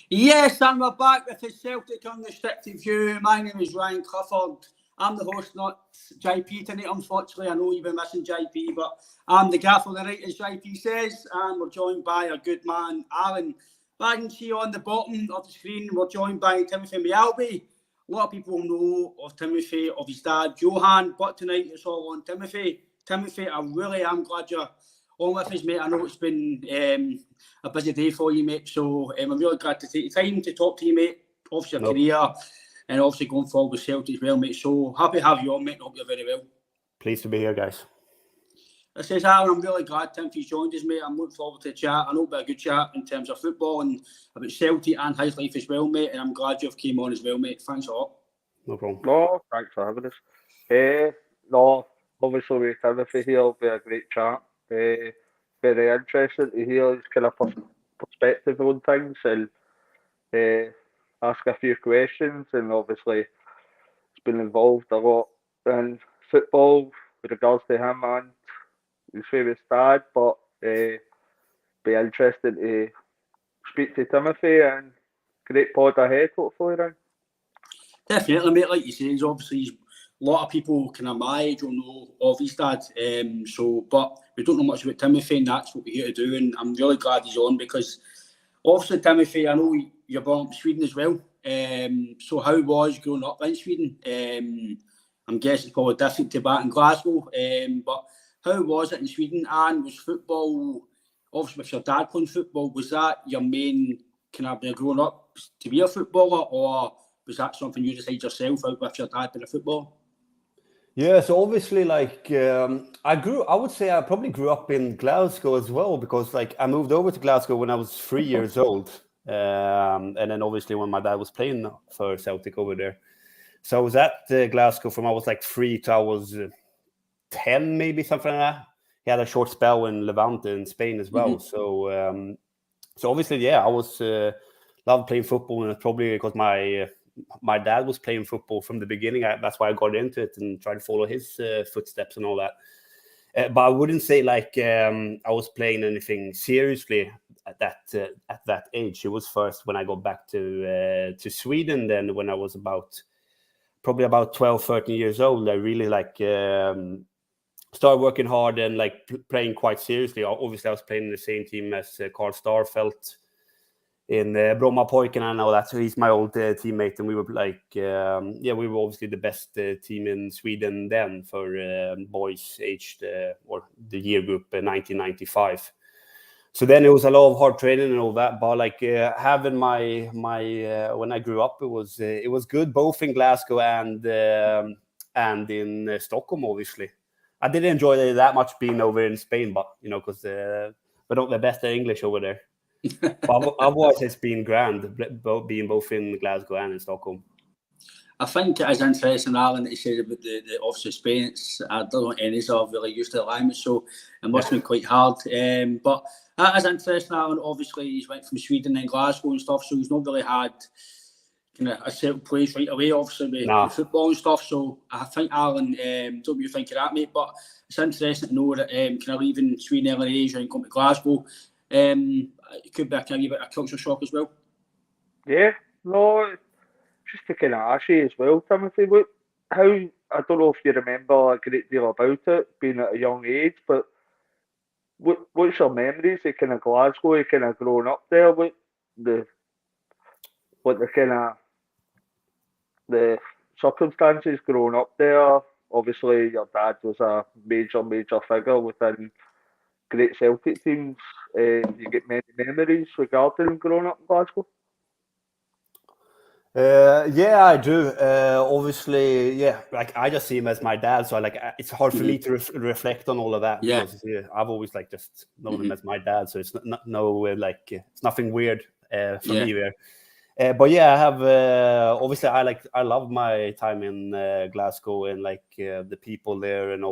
Yes, and we're back with the Celtic Unrestricted View. My name is Ryan Clifford. I'm the host, not JP tonight, unfortunately. I know you've been missing JP, but I'm the gaffer the night, as JP says, and we're joined by a good man, Alan. Back and see on the bottom of the screen, we're joined by Timothy Mjallby. A lot of people know of Timothy, of his dad, Johan, but tonight it's all on Timothy. Timothy, I really am glad you're on with us, mate. I know it's been a busy day for you, mate, so I'm really glad to take the time to talk to you, mate. Obviously your career and obviously going forward with Celtic as well, mate. So happy to have you on, mate, and hope you're very well. Pleased to be here, guys. I says, Alan, I'm really glad Timothy's joined us, mate. I'm looking forward to the chat. I know it'll be a good chat in terms of football and about Celtic and his life as well, mate, and I'm glad you've came on as well, mate. Thanks a lot. No problem. No, thanks for having us. No, obviously with Timothy here, it'll be a great chat. Very interesting to hear his kind of perspective on things and ask a few questions. And obviously, he's been involved a lot in football with regards to him and his favourite dad. But be interesting to speak to Timothy and great pod ahead, hopefully, then. Definitely, mate. Like you say, obviously a lot of people kind of my age will know of his dad. But we don't know much about Timothy, and that's what we're here to do. And I'm really glad he's on because obviously, Timothy, I know you're born in Sweden as well. So how was growing up in Sweden? I'm guessing it's probably different to back in Glasgow. But how was it in Sweden? And was football, obviously with your dad playing football, was that your main kind of growing up to be a footballer, or was that something you decided yourself out with your dad being a footballer? Yeah, so obviously, like, I would say I probably grew up in Glasgow as well, because like I moved over to Glasgow when I was 3 years old. And then obviously when my dad was playing for Celtic over there. So I was at Glasgow from I was like 3 to I was 10, maybe something like that. He had a short spell in Levante in Spain as well. Mm-hmm. So obviously, yeah, I was loved playing football, and it's probably because my dad was playing football from the beginning. That's why I got into it and tried to follow his footsteps and all that. But I wouldn't say like I was playing anything seriously at that age. It was first when I got back to Sweden. Then when I was probably about 12, 13 years old, I really like started working hard and like playing quite seriously. Obviously, I was playing in the same team as Carl Starfelt in Bromma Pojken, I know that. So he's my old teammate, and we were like, we were obviously the best team in Sweden then for boys aged or the year group 1995. So then it was a lot of hard training and all that. But like having my when I grew up, it was good both in Glasgow and in Stockholm. Obviously, I didn't enjoy it that much being over in Spain, but because we're not the best at English over there. But otherwise, it's been grand, being both in Glasgow and in Stockholm. I think it is interesting, Alan, that you said about the office of Spain. I don't know any are really used to the language, so it must have been quite hard. But that is interesting, Alan. Obviously, he's went from Sweden and Glasgow and stuff, so he's not really had kind of a certain place right away, obviously, with football and stuff. So I think, Alan, don't know what you think of that, mate, but it's interesting to know that kind of leaving Sweden early age and coming to Glasgow, it could be a kind of a culture shock as well. Yeah, no, just to kind of ask you as well, Timothy, I don't know if you remember a great deal about it, being at a young age, but what's your memories of kind of Glasgow, you kind of growing up there, what the kind of the circumstances growing up there? Obviously, your dad was a major figure within great Celtic teams. You get many memories regarding growing up in Glasgow? Yeah, I do. Obviously, yeah. Like I just see him as my dad, so it's hard for me to reflect on all of that because I've always like just known him as my dad. So it's it's nothing weird for me there. But yeah, I have. Obviously, I love my time in Glasgow and like the people there and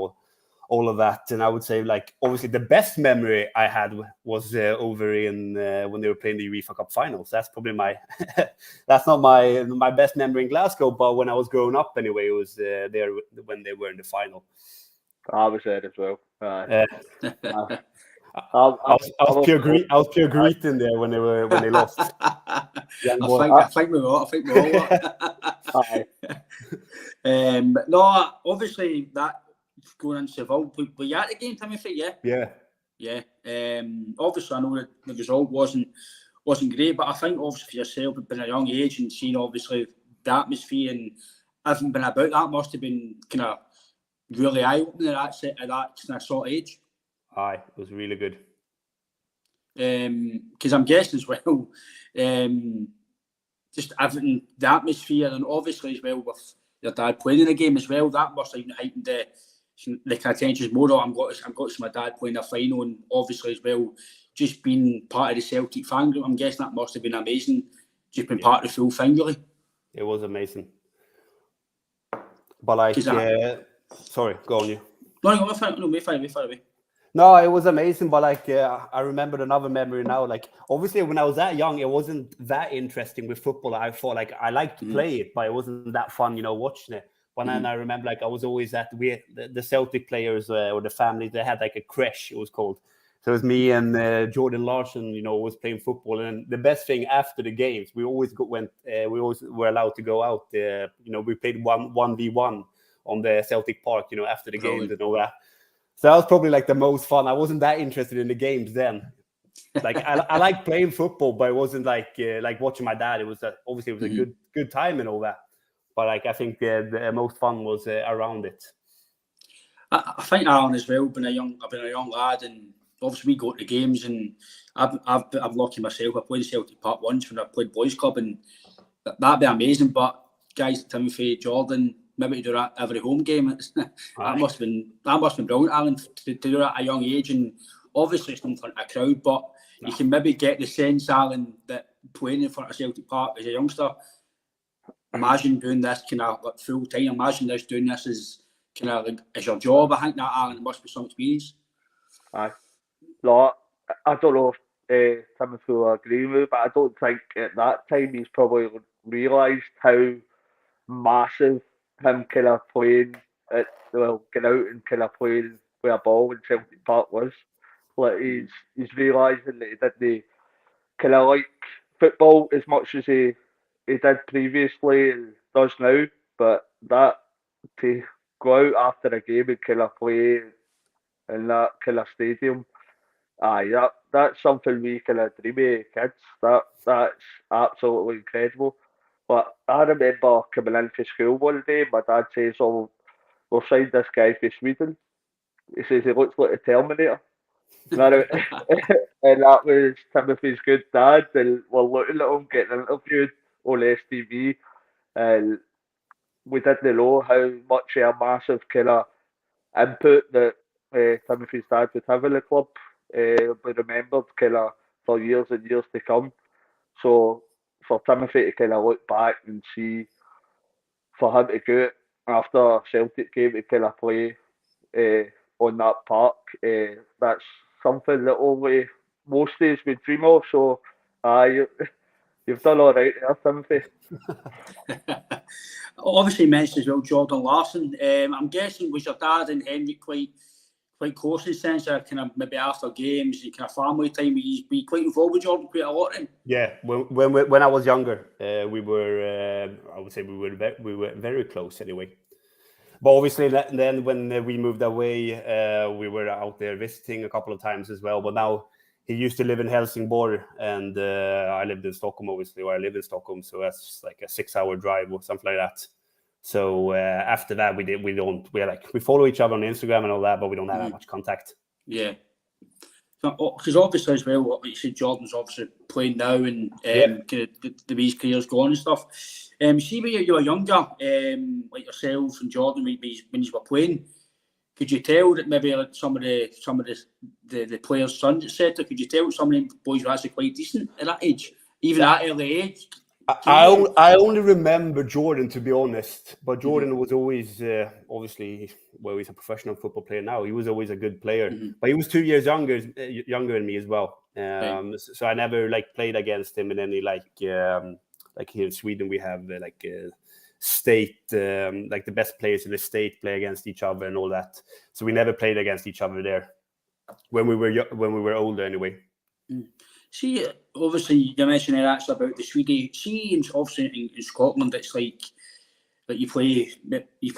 all of that. And I would say like obviously the best memory I had was over in when they were playing the UEFA Cup finals. That's probably that's not my best memory in Glasgow, but when I was growing up anyway, it was there when they were in the final. I was there as well. I was pure greeting there when they lost. Young boy. I think we all Aye. No, obviously that going into the vault. Were you at the game, Timothy? Yeah. Obviously, I know that the result wasn't great, but I think obviously for yourself, being a young age and seeing obviously the atmosphere and everything been about, that must have been kind of really eye-opening at that kind of sort of age. Aye, it was really good. Because I'm guessing as well, just everything, the atmosphere, and obviously as well with your dad playing in the game as well, that must have heightened the kind of tensions more. I'm got to see my dad playing a final, and obviously as well, just being part of the Celtic fan group, I'm guessing that must have been amazing, just being part of the full thing, really. It was amazing. But like, sorry, go on you. No, we're fine. No, it was amazing, but like, I remembered another memory now. Like, obviously, when I was that young, it wasn't that interesting with football. I thought like I liked to play it, but it wasn't that fun, watching it. But then I remember, like, I was always at the Celtic players or the family. They had like a creche, it was called. So it was me and Jordan Larson, was playing football. And the best thing after the games, we always were allowed to go out. We played 1v1 on the Celtic Park, after the games and all that. So that was probably like the most fun. I wasn't that interested in the games then. Like I like playing football, but it wasn't like watching my dad. It was obviously it was a good time and all that. But like I think the most fun was around it. I think Alan as well. I've been a young lad, and obviously we go to the games, and I'm lucky myself. I played Celtic Park once when I played Boys Club, and that'd be amazing. But guys, Timothy, Jordan, maybe to do that every home game. that must have been brilliant, Alan, to do that at a young age, and obviously it's in front of a crowd. But you can maybe get the sense, Alan, that playing in front of Celtic Park as a youngster. Imagine doing this kind of like full time. Imagine doing this as kind of like as your job. I think that, Alan, must be some experience. Aye. No, I don't know if Timothy will agree with me, but I don't think at that time he's probably realised how massive him kind of playing getting out and kind of playing with a ball in Celtic Park was. Like he's realising that he didn't kind of like football as much as he did previously and does now, but that to go out after a game and kind of play in that kind of stadium, that's something we kind of dream of kids. That's absolutely incredible. But I remember coming in for school one day, my dad says, "Oh, we'll sign this guy for Sweden." He says he looks like a Terminator. And that was Timothy's good dad, and we're looking at him getting interviewed on STV, and we didn't know how much of a massive kind of input that Timothy's dad would have in the club. We remembered kind of for years and years to come. So for Timothy to kind of look back and see, for him to go after a Celtic game to kind of play on that park, that's something that only most days we dream of. So you've done all right there, Timothy. Obviously, you mentioned as well Jordan Larson. I'm guessing was your dad and Henrik quite close in the sense that kind of maybe after games, kind of family time, be quite involved with Jordan quite a lot then? Yeah, when I was younger, we were I would say we were very close anyway. But obviously, then when we moved away, we were out there visiting a couple of times as well. But now he used to live in Helsingborg, and I lived in Stockholm, obviously, or I live in Stockholm, so that's like a 6-hour drive or something like that. So after that, we follow each other on Instagram and all that, but we don't have that much contact. Yeah. Because obviously as well, like you said, Jordan's obviously playing now, and kind of the way his career's gone and stuff. See, when you were younger, like yourself and Jordan, when you were playing, could you tell that maybe like some of the players' sons, etc., could you tell some of them boys were actually quite decent at that age, even at that early age? I only remember Jordan, to be honest, but Jordan was always, obviously, well, he's a professional football player now. He was always a good player, but he was 2 years younger than me as well. So I never played against him in any like here in Sweden we have state, the best players in the state play against each other and all that. So we never played against each other there. when we were older anyway. See, obviously, you mentioned there actually about the Swede. See, obviously in Scotland, it's like you play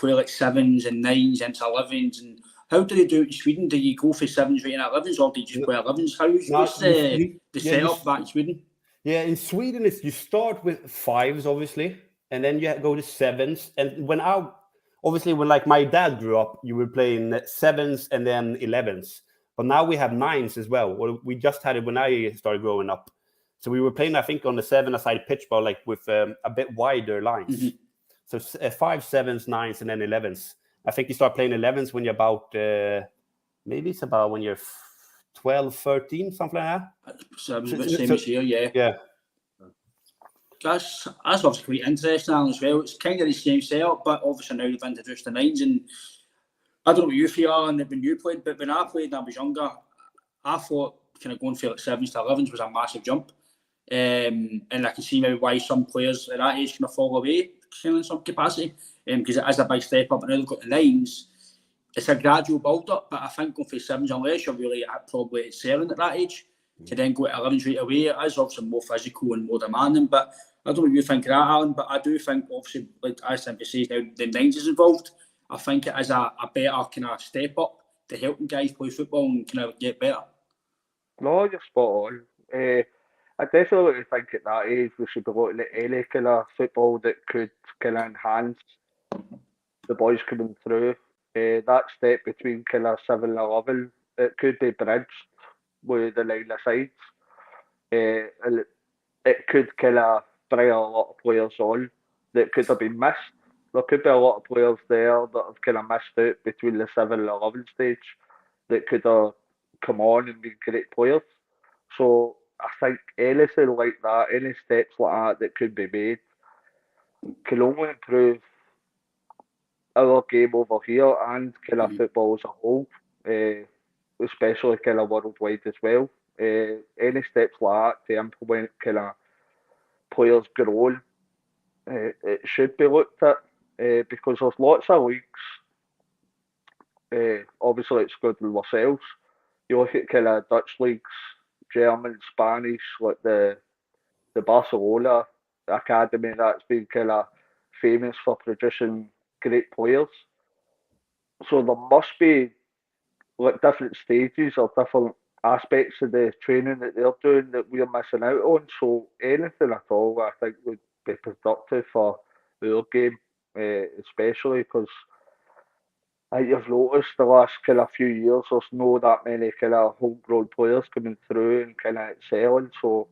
like sevens and nines into 11s. And how do they do it in Sweden? Do you go for sevens right in 11s, or do you just play 11s? What's the setup back in Sweden? Yeah, in Sweden, you start with fives, obviously, and then you go to sevens. And when like my dad grew up, you were playing sevens and then 11s. But now we have nines as well. Well, we just had it when I started growing up. So we were playing, I think, on the 7-a-side pitch ball, like with a bit wider lines. So 5, 7s, 9s, and then 11s. I think you start playing 11s when you're about, maybe it's about when you're 12, 13, something like that. So it was about the same as here, yeah. Yeah. That's obviously quite interesting as well. It's kind of the same setup, but obviously now they've introduced the nines. And I don't know what you feel on it when you played, but when I played and I was younger, I thought kind of going for like 7s to 11s was a massive jump. And I can see maybe why some players at that age kind of fall away in some capacity, because it is a big step up. And now they've got the nines. It's a gradual build up, but I think going for 7s, unless you're really probably excelling at that age, to then go to 11s right away, it is obviously more physical and more demanding. But I don't know what you think of that, Alan, but I do think, obviously, like as Tim says now, the nines is involved. I think it is a better kind of step up to helping guys play football and kind of get better. No, you're spot on. I definitely think at that age we should be looking at any kind of football that could kind of enhance the boys coming through. That step between kind of 7 and 11, it could be bridged with the 9-a-sides. And it could kind of bring a lot of players on that could have been missed. There could be a lot of players there that have kind of missed out between the 7 and 11 stage that could have come on and been great players. So I think anything like that, any steps like that could be made, can only improve our game over here and kind of football as a whole, especially kind of worldwide as well. Any steps like that to implement kind of players growing, it should be looked at, because there's lots of leagues. Obviously, it's good with ourselves. You look at kind of Dutch leagues, German, Spanish, like the Barcelona academy that's been kind of famous for producing great players. So there must be like different stages or different aspects of the training that they're doing that we're missing out on. So anything at all, I think would be productive for our game, especially because I think you've noticed the last kind of few years there's no that many kind of homegrown players coming through and kind of excelling. So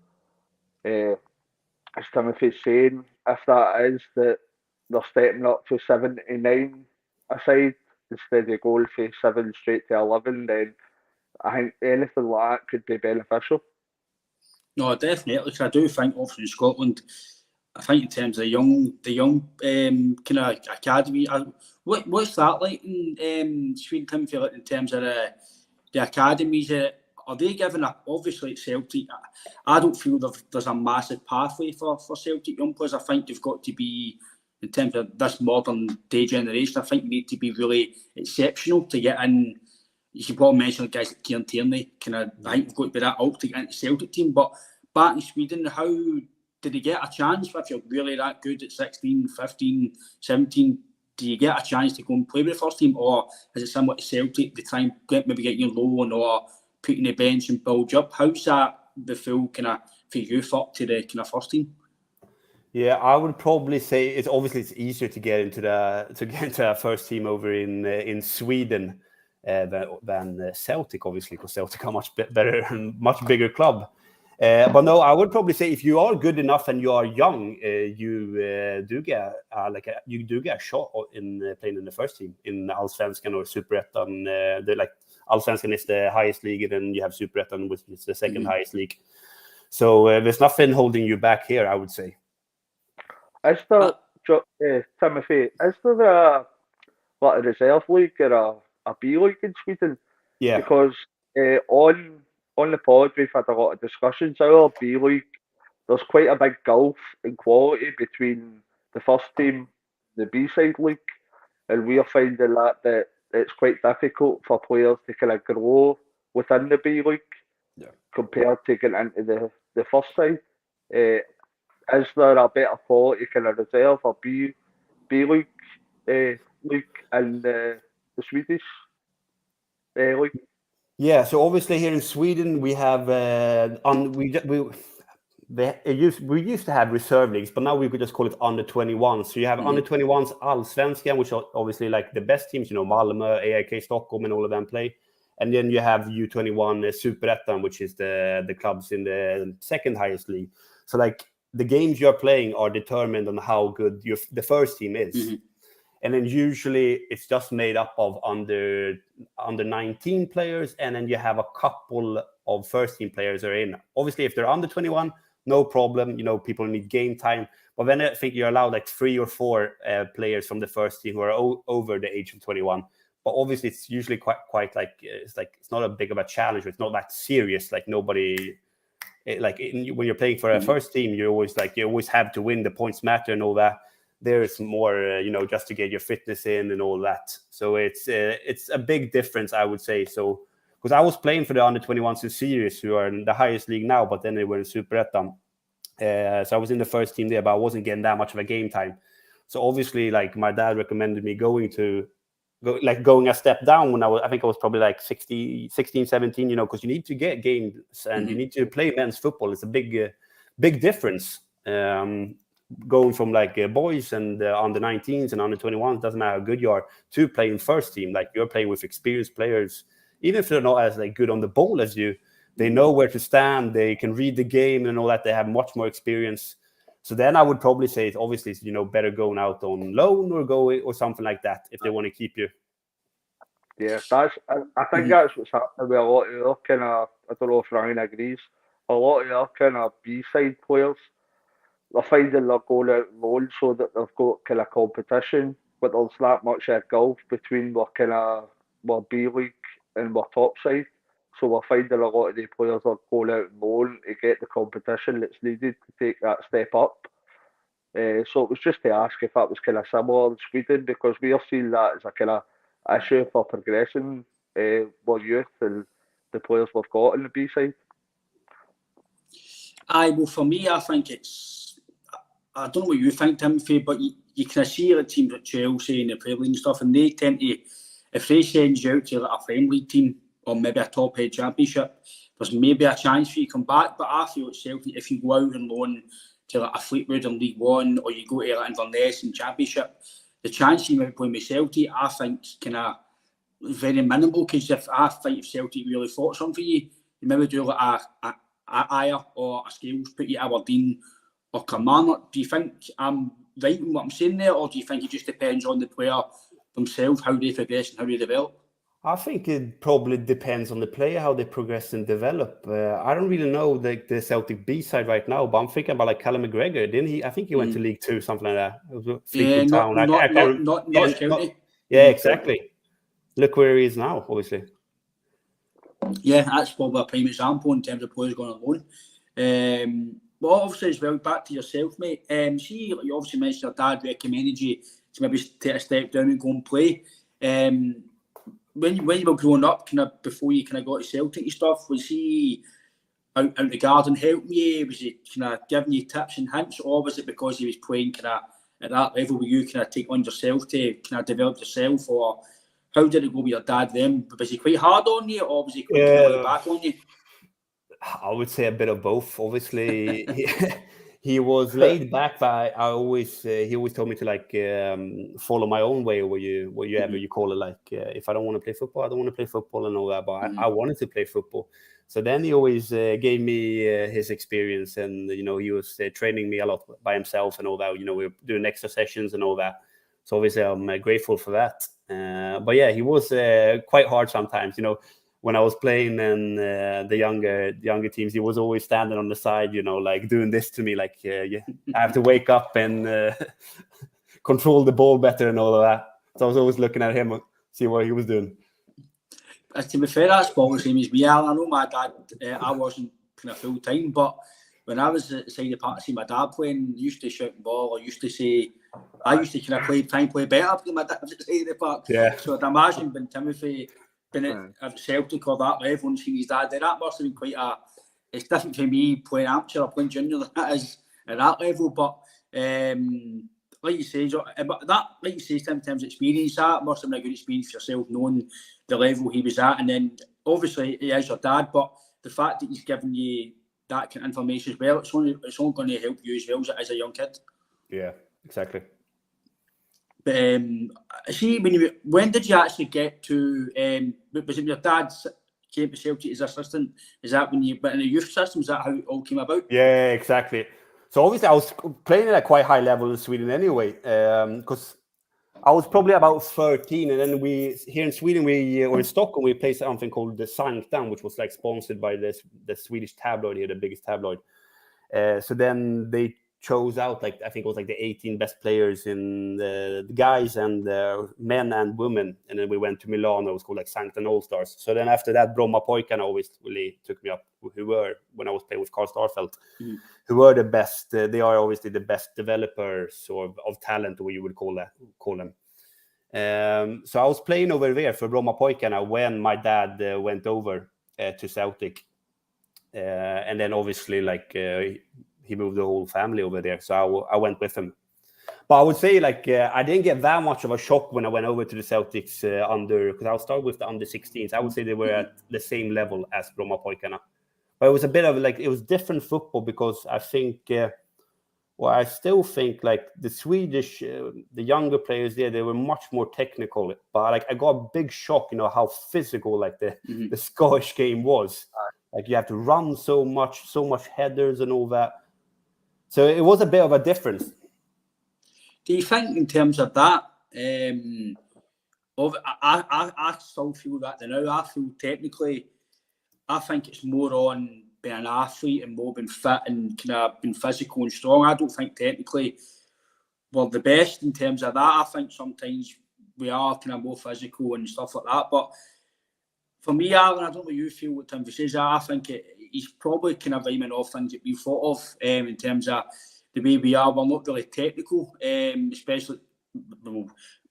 as Timothy's saying, if that is that they're stepping up to 79 aside instead of going for 7 straight to 11, then I think anything like that could be beneficial. No, definitely. Cause I do think, obviously, in Scotland, I think in terms of the young kind of academy, what's that like in Sweden, Timothy, like in terms of the academies? Are they giving up? Obviously, at Celtic, I don't feel there's a massive pathway for Celtic young players. I think you've got to be, in terms of this modern day generation, I think you need to be really exceptional to get in. You should probably mention guys like Kieran Tierney. I think we've got to be that up to get into the Celtic team. But back in Sweden, how did they get a chance? If you're really that good at 16, 15, 17, do you get a chance to go and play with the first team? Or is it somewhat Celtic, they try and maybe get you loan or put in the bench and build you up? How's that the full kind of for youth up to the kind of first team? Yeah, I would probably say it's easier to get into the first team over in Sweden than Celtic, obviously, because Celtic are much better and much bigger club. But no, I would probably say if you are good enough and you are young, you do get a shot in playing in the first team in Allsvenskan or Superettan. Allsvenskan is the highest league, and then you have Superettan, which is the second highest league. So there's nothing holding you back here, I would say. Is there, Timothy, is there a reserve league or a B league in Sweden? Yeah. Because on the pod we've had a lot of discussions. Our B league, there's quite a big gulf in quality between the first team, the B side league, and we're finding that it's quite difficult for players to kind of grow within the B League compared to getting into the first side. Is there a better quality kind of reserve or B League league in the Swedish league? Yeah, so obviously here in Sweden we have we used to have reserve leagues, but now we could just call it under 21. So you have under 21s Allsvenskan, which are obviously like the best teams, Malmö, AIK Stockholm, and all of them play. And then you have U21 Superettan, which is the clubs in the second highest league. So like the games you're playing are determined on how good the first team is. And then usually it's just made up of under 19 players, and then you have a couple of first team players are in. Obviously, if they're under 21, no problem. People need game time. But then I think you're allowed like 3 or 4 players from the first team who are over the age of 21. But obviously, it's usually quite like it's not a big of a challenge. It's not that serious. Like nobody, when you're playing for a first team, you always have to win. The points matter and all that. There's more, just to get your fitness in and all that. So it's a big difference, I would say. So because I was playing for the under 21s in Sirius, who are in the highest league now, but then they were in Superettan. So I was in the first team there, but I wasn't getting that much of a game time. So obviously, like my dad recommended me going a step down when I think I was probably like 16, 17, because you need to get games and you need to play men's football. It's a big difference. Going from like boys and under 19s and under 21s, doesn't matter how good you are, to playing first team. Like you're playing with experienced players, even if they're not as like good on the ball as you, they know where to stand, they can read the game and all that. They have much more experience. So then I would probably say it's obviously better going out on loan or something like that if they want to keep you. Yeah, I think that's what's happening with a lot of our kind of, I don't know if Ryan agrees, a lot of our kind of B-side players, they're finding they're going out loan so that they've got kind of competition, but there's that much gulf between our B League and our top side. So we're finding a lot of the players are going out loan to get the competition that's needed to take that step up. So it was just to ask if that was kind of similar in Sweden, because we are seeing that as a kind of issue for progressing more youth and the players we've got on the B side. Well, for me, I think I don't know what you think, Timothy, but you can see the teams like Chelsea and the Premier League and stuff, and they tend to, if they send you out to like a friendly team or maybe a top head championship, there's maybe a chance for you to come back. But I feel at Celtic, if you go out and loan to like a Fleetwood in League One, or you go to like Inverness in Championship, the chance you might play with Celtic, I think, kind of very minimal. Because if Celtic really fought something for you, you maybe do like a Aya or a Scales, put you at Aberdeen or Kilmarnock. Do you think I'm right in what I'm saying there, or do you think it just depends on the player themselves, how they progress and how they develop? I think it probably depends on the player, how they progress and develop. I don't really know the Celtic B side right now, but I'm thinking about like Callum McGregor. Didn't he? I think he went to League Two, something like that. It was Fleetwood Town. Not County. Yeah, exactly. Look where he is now, obviously. Yeah, that's probably a prime example in terms of players going on loan. But obviously as well, back to yourself, mate. See, you obviously mentioned your dad recommended you to maybe take a step down and go and play. When you were growing up, kind of before you kind of got to Celtic and stuff, was he out the garden helping you? Was he kind of giving you tips and hints, or was it because he was playing kind of at that level where you kind of take on yourself to kind of develop yourself, or how did it go with your dad then? Was he quite hard on you, or was he quite laid back on you? I would say a bit of both. Obviously, he was laid back, but he always told me to like follow my own way, or whatever you call it. Like if I don't want to play football, I don't want to play football and all that. But I wanted to play football, so then he always gave me his experience, and he was training me a lot by himself and all that. We were doing extra sessions and all that. So obviously, I'm grateful for that. But yeah, he was quite hard sometimes. When I was playing in the younger teams, he was always standing on the side, like doing this to me, like I have to wake up and control the ball better and all of that. So I was always looking at him, see what he was doing. To be fair, that's probably the same as me. I know my dad, I wasn't kind of full time, but when I was at the side of the park, see my dad playing, used to shout the ball, I used to kind of try and play better because my dad was at the side of the park. Yeah. So I'd imagine when Timothy been at Celtic or that level and seen his dad there. That must have been quite a. It's different for me playing amateur or playing junior than that is at that level. But like you say, that like you say, sometimes experience that must have been a good experience for yourself, knowing the level he was at, and then obviously he is your dad, but the fact that he's given you that kind of information as well, it's only going to help you as well as a young kid. Yeah, exactly. But see, when did you actually get to? Was it your dad came to Celtic as assistant? Is that when you went in the youth system? Is that how it all came about? Yeah, exactly. So obviously I was playing at a quite high level in Sweden anyway, because I was probably about 13, and then here in Sweden or in Stockholm we played something called the Sanktan, which was like sponsored by the Swedish tabloid here, the biggest tabloid. So then they chose out I think it was the 18 best players in the guys and men and women, and then we went to Milano. It was called Sanktan All Stars. So then after that, Brommapojkarna always really took me up, who were, when I was playing with Carl Starfelt, who were the best. They are obviously the best developers of talent, or you would call them. So I was playing over there for Brommapojkarna when my dad went over to Celtic, and then obviously he moved the whole family over there, so I went with him. But I would say I didn't get that much of a shock when I went over to the Celtics because I'll start with the under 16s. I would say they were at the same level as Brommapojkarna, but it was a bit of it was different football, because I think I still think the Swedish the younger players there, they were much more technical, but I got a big shock how physical the Scottish game was. You have to run so much headers and all that. So it was a bit of a difference. Do you think in terms of that, I still feel that now. I feel technically, I think it's more on being an athlete and more being fit and kind of being physical and strong. I don't think technically we're the best in terms of that. I think sometimes we are kind of more physical and stuff like that. But for me, Alan, I don't know what you feel what Tim says. I think he's probably kind of rhyming off things that we've thought of in terms of the way we are. We're not really technical, especially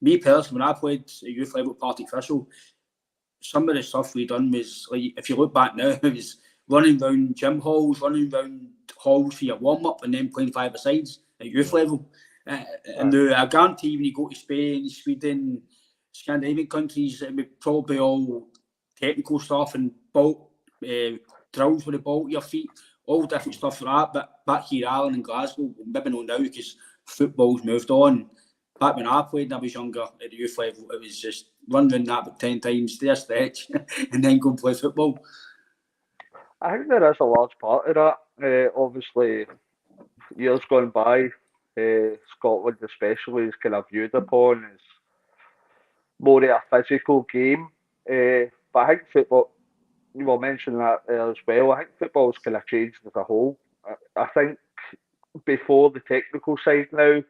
me personally. When I played at youth level Partick Thistle, some of the stuff we done was if you look back now, it was running round gym halls, running round halls for your warm up, and then playing five-a-sides at youth level. And I guarantee when you go to Spain, Sweden, Scandinavian countries, it would probably all technical stuff and ball drills with the ball to your feet, all different stuff like that. But back here, Ireland and Glasgow, maybe not now because football's moved on. Back when I played and I was younger at the youth level, it was just run round that about 10 times, do a stretch, and then go and play football. I think there is a large part of that. Obviously, years gone by, Scotland especially is kind of viewed upon as more of a physical game. But I think football, you were mentioning that as well, I think football's kind of changed as a whole. I think before the technical side now,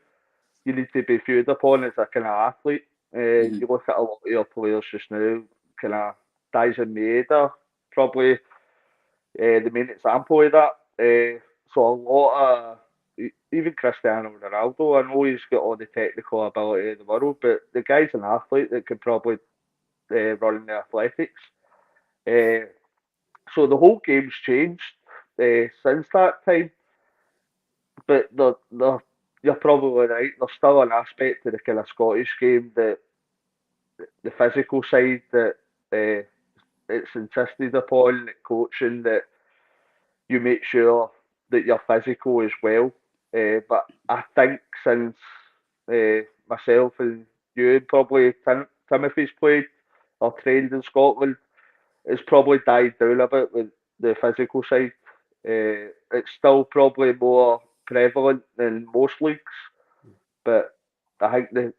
you need to be viewed upon as a kind of athlete. You look at a lot of your players just now, kind of Dyson Maeda, probably the main example of that. So a lot of, even Cristiano Ronaldo, I know he's got all the technical ability in the world, but the guy's an athlete that could probably run in the athletics. So the whole game's changed since that time. But you're probably right. There's still an aspect to the kind of Scottish game that the physical side that it's insisted upon, that coaching, that you make sure that you're physical as well. But I think since myself and you and probably Timothy's played or trained in Scotland, it's probably died down a bit with the physical side. It's still probably more prevalent than most leagues, but I think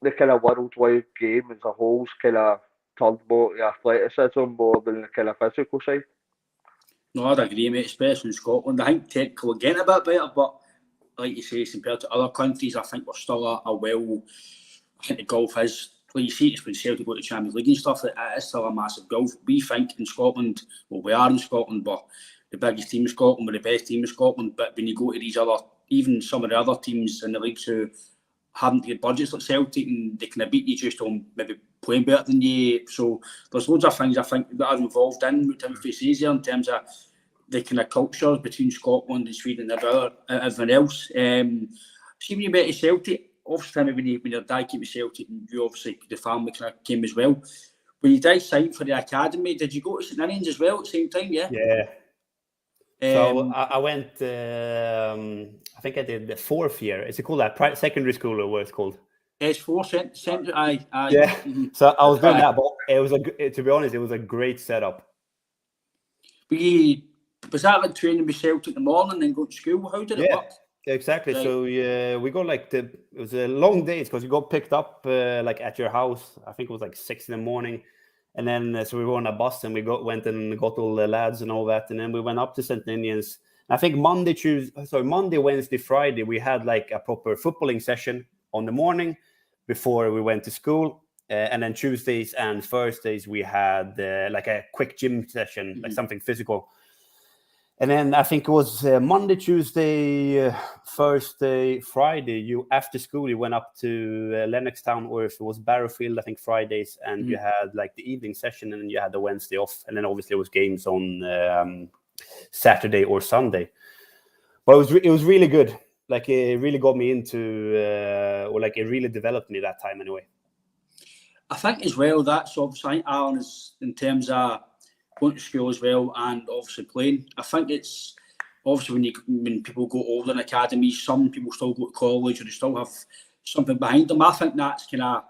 the kind of worldwide game as a whole's kind of turned more to athleticism more than the kind of physical side. No, I'd agree, mate, especially in Scotland. I think technical are getting a bit better, but like you say, compared to other countries, I think we're still a well. I think the golf is, like you see, it's when Celtic go to Champions League and stuff, it is still a massive golf. We think in Scotland, well, we are in Scotland, but the biggest team in Scotland, we're the best team in Scotland. But when you go to these other, even some of the other teams in the leagues who haven't got budgets like Celtic, and they kind of beat you just on maybe playing better than you. So there's loads of things I think that are involved in what Timothy says here in terms of the kind of culture between Scotland and Sweden and everything else. See, when you met Celtic, obviously when your dad came to Celtic, and you obviously, the family kind of came as well. When you did sign for the academy, did you go to St Ninians as well at the same time? Yeah. Yeah. So I went, I think I did the 4th year. Is it called that? Secondary school, or what it's called? S4 centre, aye. Yeah. Mm-hmm. So I was doing that, but it was to be honest, it was a great setup. Was that like training with Celtic in the morning and go to school? How did it work? Exactly. Right. So we got it was a long day because you got picked up like at your house. I think it was like 6 a.m. And then so we were on a bus and we went and got all the lads and all that, and then we went up to St Ninians. I think Monday, Wednesday, Friday we had like a proper footballing session on the morning before we went to school, and then Tuesdays and Thursdays we had like a quick gym session, like something physical. And then I think it was Monday, Tuesday, Thursday, Friday. After school you went up to Lennoxtown, or if it was Barrowfield, I think Fridays, and you had like the evening session, and then you had the Wednesday off, and then obviously it was games on Saturday or Sunday. But it was really good. Like it really got me into, or like it really developed me that time anyway. I think as well that's obviously Alan is in terms of going to school as well and obviously playing. I think it's obviously when people go older in academies, some people still go to college or they still have something behind them. I think that's kind of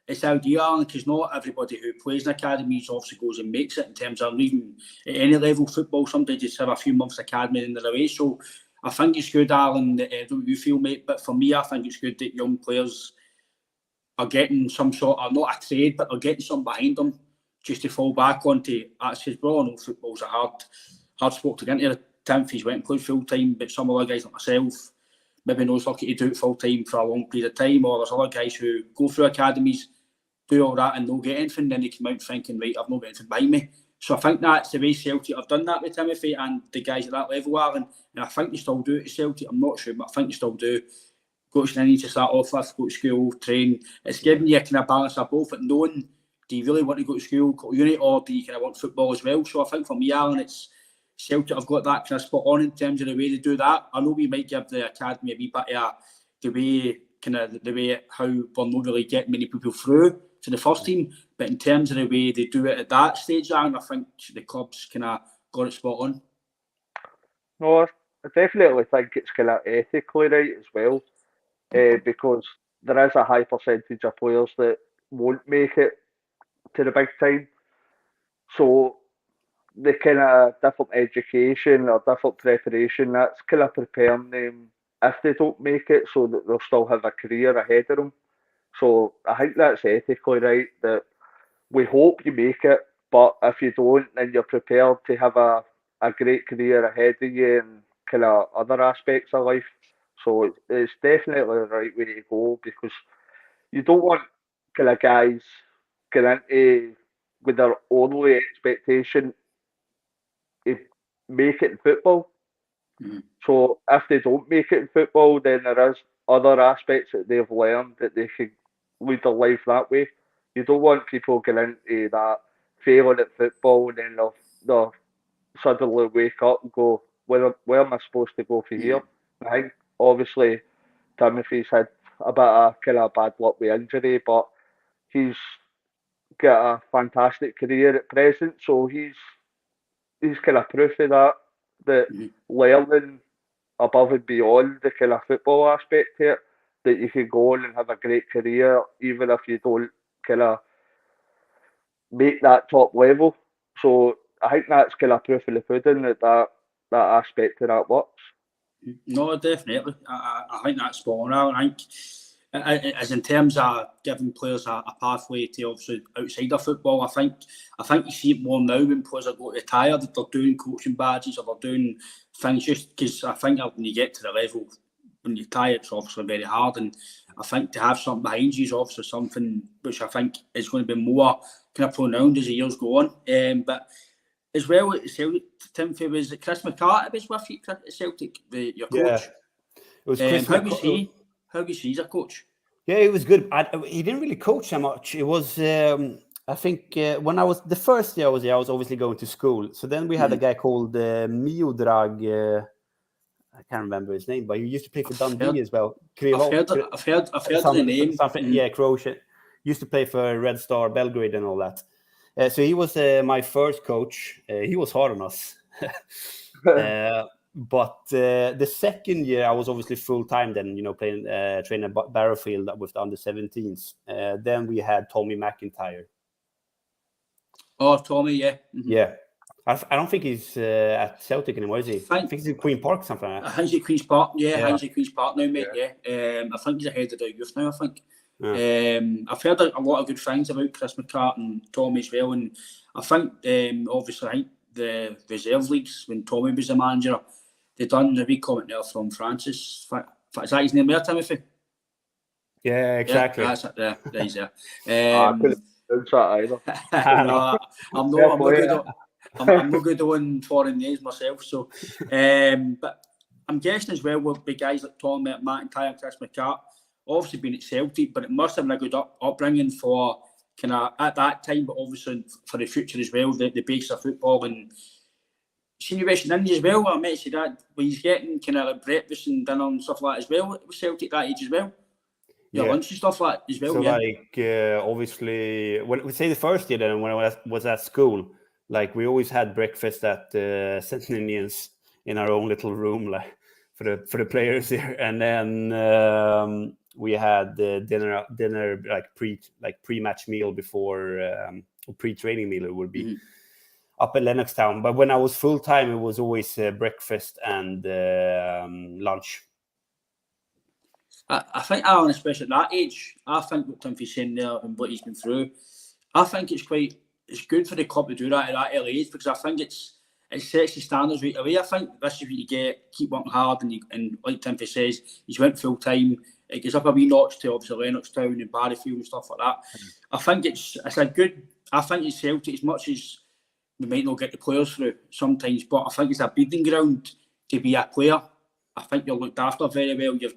it's ideal, because not everybody who plays in academies obviously goes and makes it in terms of even at any level football. Sometimes just have a few months academy in their way. So I think it's good, Alan, that don't you feel, mate? But for me, I think it's good that young players are getting some sort of, not a trade, but they're getting something behind them just to fall back onto. Because well, I know football's a hard sport to get into. Timothy's went and played full time, but some other guys like myself maybe not lucky to do it full time for a long period of time. Or there's other guys who go through academies, do all that, and don't get anything. Then they come out thinking, right, I've not got anything behind me. So I think that's the way Celtic have done that with Timothy and the guys at that level are, and I think they still do it at Celtic. I'm not sure, but I think they still do. Go to Ninians to start off with, go to school, train. It's giving you a kind of balance of both, but knowing, do you really want to go to school, go to uni, or do you kind of want football as well? So I think for me, Alan, it's Celtic have got that kind of spot on in terms of the way they do that. I know we might give the academy a wee bit of the way how we're not really getting many people through to the first team, but in terms of the way they do it at that stage, Alan, I think the club's kind of got it spot on. No, I definitely think it's kind of ethically right as well, because there is a high percentage of players that won't make it to the big time. So the kind of different education or different preparation, that's kind of preparing them if they don't make it, so that they'll still have a career ahead of them. So I think that's ethically right, that we hope you make it, but if you don't, then you're prepared to have a great career ahead of you and kind of other aspects of life. So it's definitely the right way to go, because you don't want kind of guys getting into with their only expectation to make it in football. Mm-hmm. So if they don't make it in football, then there is other aspects that they've learned that they can lead their life that way. You don't want people getting into that, failing at football, and then they'll suddenly wake up and go, where am I supposed to go from here? I think obviously Timothy's had a bit of kind of bad luck with injury, but he's got a fantastic career at present, so he's kind of proof of that learning above and beyond the kind of football aspect here, that you can go on and have a great career even if you don't kind of make that top level. So I think that's kind of proof of the pudding that aspect of that works. No, definitely. I think that's spot on. I think as in terms of giving players a pathway to obviously outside of football, I think you see it more now when players are going to retire, that they're doing coaching badges or they're doing things, just because I think when you get to the level when you retire, it's obviously very hard, and I think to have something behind you is obviously something which I think is going to be more kind of pronounced as the years go on. But as well at Celtic, Timothy, was it Chris McCarthy was with you at Celtic, your coach? Yeah, it was Chris How was he as a coach? Yeah, it was good. He didn't really coach that much. It was, I think, when I was the first year I was there, I was obviously going to school. So then we had a guy called Miodrag. I can't remember his name, but he used to play for Dundee as well. I've heard of the name. Something, yeah, Croatian. Used to play for Red Star Belgrade and all that. So he was my first coach. He was hard on us. But the second year, I was obviously full time. Then playing training at Barrowfield with the under-17s. Then we had Tommy McIntyre. Oh, Tommy, yeah. Mm-hmm. Yeah. I don't think he's at Celtic anymore, is he? I think he's in Queen Park, something like that. I think he's at Queen's Park. Yeah, I think he's at Queen's Park now, mate. Yeah. I think he's ahead of the youth now, I think. Yeah. I've heard a lot of good things about Chris McCart and Tommy as well. And I think, obviously, I think the reserve leagues, when Tommy was the manager, they done a wee comment there from Francis. Is that his name there, Timothy? Yeah, exactly. Yeah, that's it there. There he's there. I couldn't pronounce that either. No, I'm not good on foreign names myself. So, but I'm guessing as well with guys like Tommy McIntyre and Chris McCart, obviously being at Celtic, but it must have been a good upbringing for kind of at that time, but obviously for the future as well, the base of football and senior West Indies as well. I might say that when he's getting kind of like breakfast and dinner and stuff like that as well with Celtic that age as well. Yeah, lunch and stuff like that as well. So obviously, when we say the first year, then when I was at school, like we always had breakfast at St. Ninians in our own little room, like for the players here, and then we had dinner like pre-match meal before pre-training meal it would be up at Lennoxtown. But when I was full time, it was always breakfast and lunch. I think Alan, especially at that age, I think what Timothy's saying there and what he's been through, I think it's good for the club to do that at that early age, because I think it sets the standards right away. I think this is what you get, keep working hard, and like Timothy says, he's went full time. It gets up a wee notch to obviously Lennoxtown and Barrowfield and stuff like that. I think it's a good. I think it's Celtic, as much as we might not get the players through sometimes, but I think it's a breeding ground to be a player. I think you're looked after very well. You're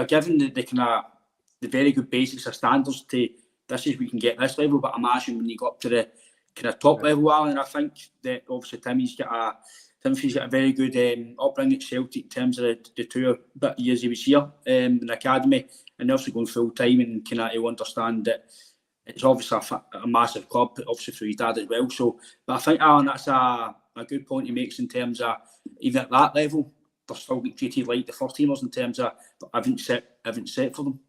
given the kind of the very good basics of standards to this is we can get this level, but I imagine when you go up to the kind of top level, Alan, I think that obviously Timothy's got a very good upbringing at Celtic in terms of the 2 years he was here in the academy, and also going full time, and kind of he'll understand that it's obviously a massive club, obviously through his dad as well. So, but I think, Alan, that's a good point he makes in terms of even at that level, they're still being treated like the first teamers in terms of everything's set for them.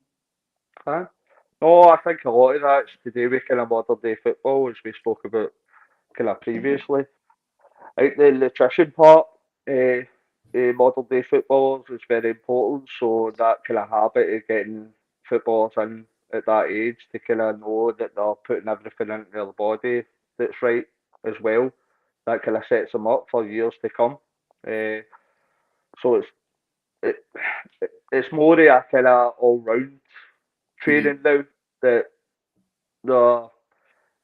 No, I think a lot of that's to do with kind of modern day football, as we spoke about kind of previously. I think the nutrition part, modern day footballers is very important. So that kind of habit of getting footballers in at that age to kind of know that they're putting everything into their body that's right as well. That kind of sets them up for years to come. So it's more of a kind of all round training now that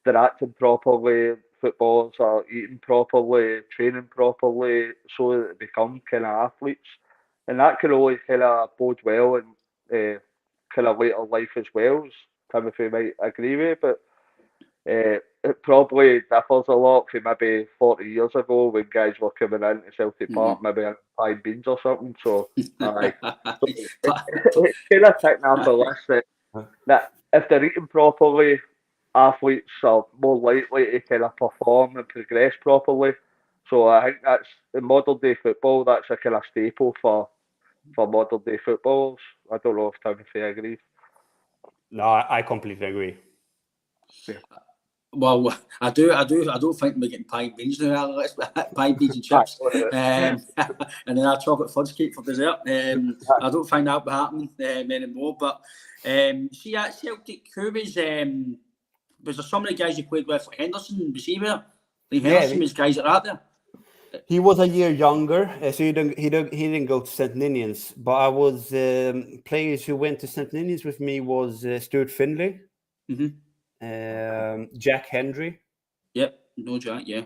they're acting properly, footballers are eating properly, training properly, so that they become kind of athletes, and that can always kind of bode well in kind of later life as well, as Timothy might agree with, but it probably differs a lot from maybe 40 years ago when guys were coming into Celtic Park, maybe in 5 beans or something. So, it's kind of taking off the list that if they're eating properly, athletes are more likely to kind of perform and progress properly. So I think that's in modern day football, that's a kind of staple for modern day footballers. I don't know if Timothy agrees. No, I completely agree. Yeah. Well, I don't think we're getting pie beans now. Pie beans and chips, and then a chocolate fudge cake for dessert. I don't think that will be happening anymore. But see, at Celtic, who was there some of the guys you played with? Henderson, was he there? Henderson was guys like that there. He was a year younger, so he didn't go to St. Ninians. But I was players who went to St. Ninians with me was Stuart Findlay. Jack Hendry. Yep, no Jack, yeah.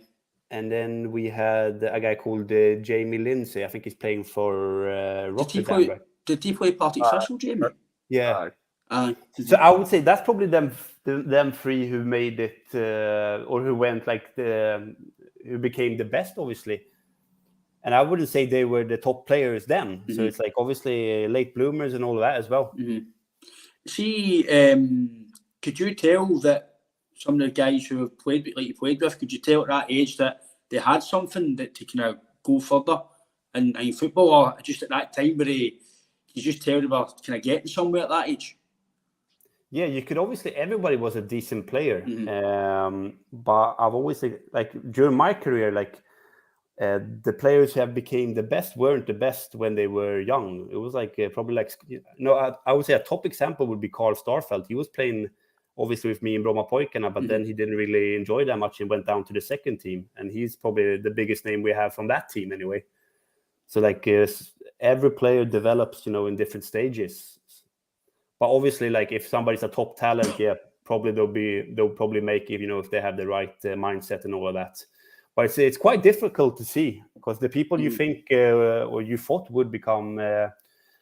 And then we had a guy called Jamie Lindsay. I think he's playing for Rotterdam. Did he play Partick Thistle, Jamie? Yeah. So I would say that's probably them three who made it, or who went like who became the best, obviously. And I wouldn't say they were the top players then. So it's like obviously late bloomers and all of that as well. See, could you tell that some of the guys who have played, like you played with, could you tell at that age that they had something that to kind of go further in football, or just at that time where you just tell they were kind of getting somewhere at that age? Yeah, you could obviously, everybody was a decent player. But I've always, like, during my career, like, the players who have became the best weren't the best when they were young. It was like probably like, I would say a top example would be Carl Starfelt. He was playing obviously with me in Bromma Pojkarna, but then he didn't really enjoy that much and went down to the second team. And he's probably the biggest name we have from that team anyway. So like every player develops, in different stages. But obviously, like if somebody's a top talent, yeah, probably they'll probably make it, if they have the right mindset and all of that. But it's quite difficult to see, because the people you think or you thought would become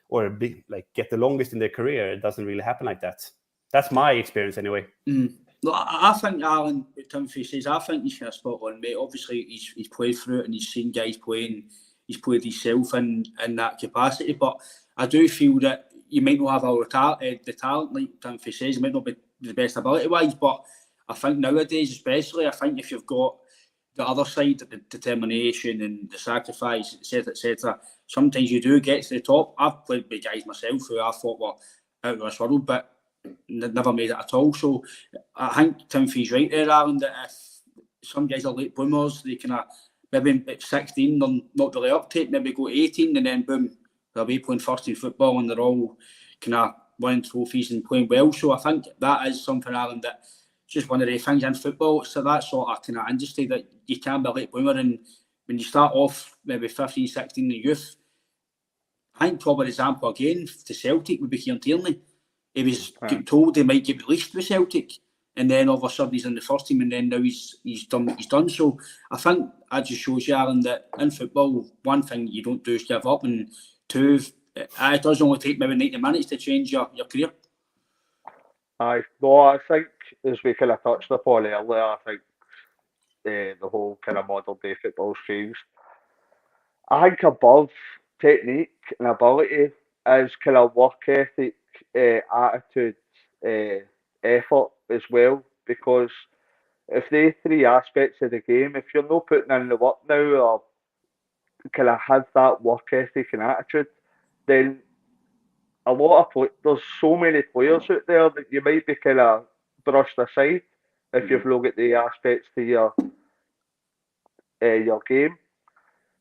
or get the longest in their career, it doesn't really happen like that. That's my experience anyway. No, I think Alan, what Timothy says, I think he's kind of spot on, mate. Obviously, he's played through it and he's seen guys playing. He's played himself in that capacity. But I do feel that you might not have all the talent, like Timothy says. You might not be the best ability-wise, but I think nowadays, especially, I think if you've got the other side, the determination and the sacrifice, etc., sometimes you do get to the top. I've played with guys myself who I thought were out of this world, but never made it at all. So I think Timothy's right there, Alan, that if some guys are late bloomers, they kind of maybe at 16 they're not really uptake, maybe go 18 and then boom, they'll be playing first team football and they're all kind of winning trophies and playing well. So I think that is something, Alan, that just one of the things in football. So that sort of kind of industry that you can be a late bloomer, and when you start off maybe 15, 16 in the youth, I think probably an example again to Celtic would be Kieran Tierney. He was told he might get released with Celtic, and then all of a sudden he's in the first team, and then now he's done what he's done. So I think that just shows you, Alan, that in football, one thing you don't do is give up, and two, it does only take maybe 90 minutes to change your career. No, I think, as we kind of touched upon earlier, I think the whole kind of modern day football's changed. I think above technique and ability is kind of work ethic, attitude, effort as well. Because if they three aspects of the game, if you're not putting in the work now or kind of have that work ethic and attitude, then a lot of there's so many players out there that you might be kind of brushed aside if you've looked at the aspects to your game.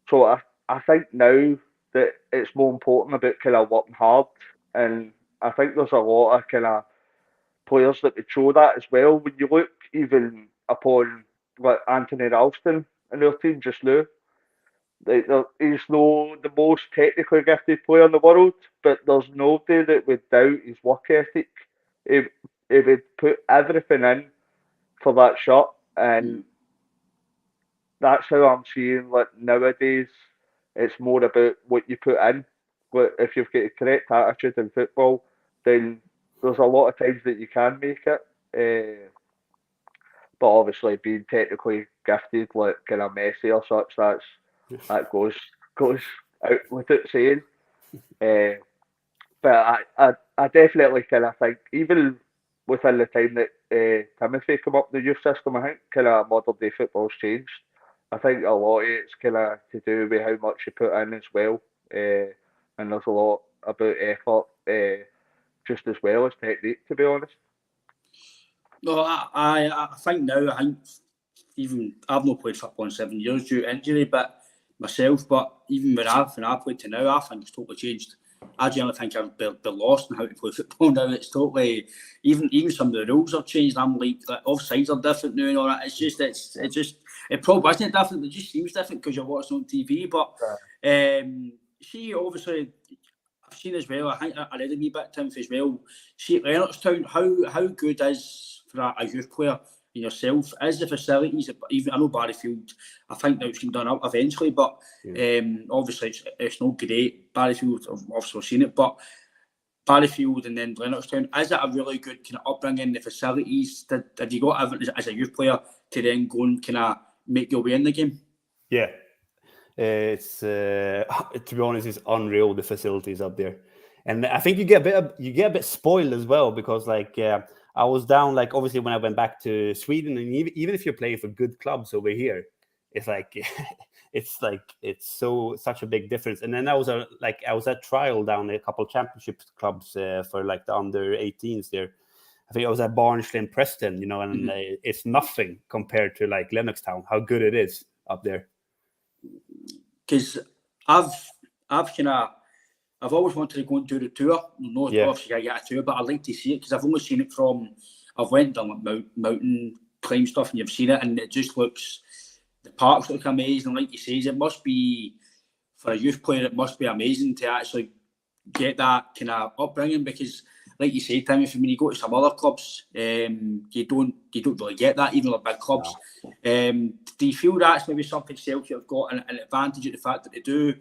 So I think now that it's more important about kind of working hard, and I think there's a lot of kind of players that would show that as well. When you look even upon like Anthony Ralston in their team just now, he's no the most technically gifted player in the world, but there's nobody that would doubt his work ethic. He would put everything in for that shot, and that's how I'm seeing like nowadays. It's more about what you put in. But if you've got the correct attitude in football, then there's a lot of times that you can make it. But obviously, being technically gifted, like kind of Messi or such, that goes out without saying. But I definitely kind of think, even within the time that Timothy came up in the youth system, I think kind of modern day football's changed. I think a lot of it's kind of to do with how much you put in as well. And there's a lot about effort, just as well as technique, to be honest. No, I think now, I think even I've not played football in 7 years due to injury, but myself, but even when I played to now, I think it's totally changed. I generally think I've been lost in how to play football now. It's totally, even some of the rules have changed. I'm like offsides are different now and all that. It probably isn't different, but it just seems different because you're watching on TV. But see, obviously, I've seen as well, I think I read a wee bit, Timothy, as well. See, at Leonardstown, how good is, for a youth player and yourself, is the facilities? Even I know Barryfield, I think now it's been done up eventually, but obviously it's not great. Barryfield, I've obviously seen it, but Barryfield and then Lennoxtown. Is it a really good kind of upbringing, the facilities? Did you got everything as a youth player to then go and kind of make your way in the game? Yeah, it's to be honest, it's unreal, the facilities up there, and I think you get a bit spoiled as well, because like I was down, like obviously when I went back to Sweden, and even if you're playing for good clubs over here, it's like it's such a big difference. And then I was at trial down a couple championship clubs for like the under 18s there. I think I was at Barnsley and Preston, you know, and it's nothing compared to like Lennoxtown, how good it is up there. Because I've always wanted to go and do the tour. No, obviously I get a tour, but I like to see it because I've only seen it from. I've went down like mountain climb stuff, and you've seen it, and it just looks. The parks look amazing. Like you say, it must be for a youth player. It must be amazing to actually get that kind of upbringing, because, like you say, Timothy, when you go to some other clubs, you don't really get that, even like big clubs. No. Do you feel that's maybe something Celtic have got an advantage of the fact that they do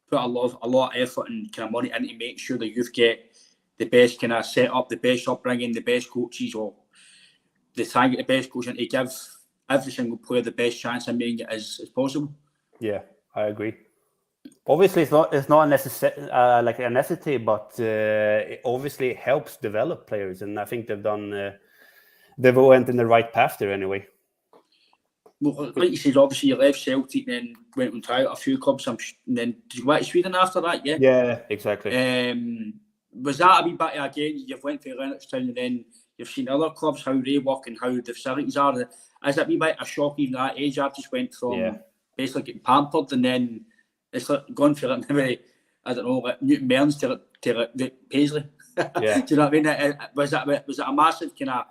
put a lot of effort and kind of money in to make sure the youth get the best kind of set up, the best upbringing, the best coaches, or they try and get the best coach and to give every single player the best chance of making it as possible? Yeah, I agree. Obviously, it's not a necessity, but it obviously helps develop players, and I think they've went in the right path there anyway. Well, like you said, obviously you left Celtic, then went and tried a few clubs, and then did you go to Sweden after that? Yeah. Yeah, exactly. Was that a wee bit again? You've went to Lennoxtown, and then you've seen other clubs, how they work and how the facilities are. Is it a wee bit a shock even at that age? I just went from basically getting pampered, and then it's like gone for like maybe, I don't know, like Newton Mearns to like Paisley. Yeah. Do you know what I mean? Was it a massive kind of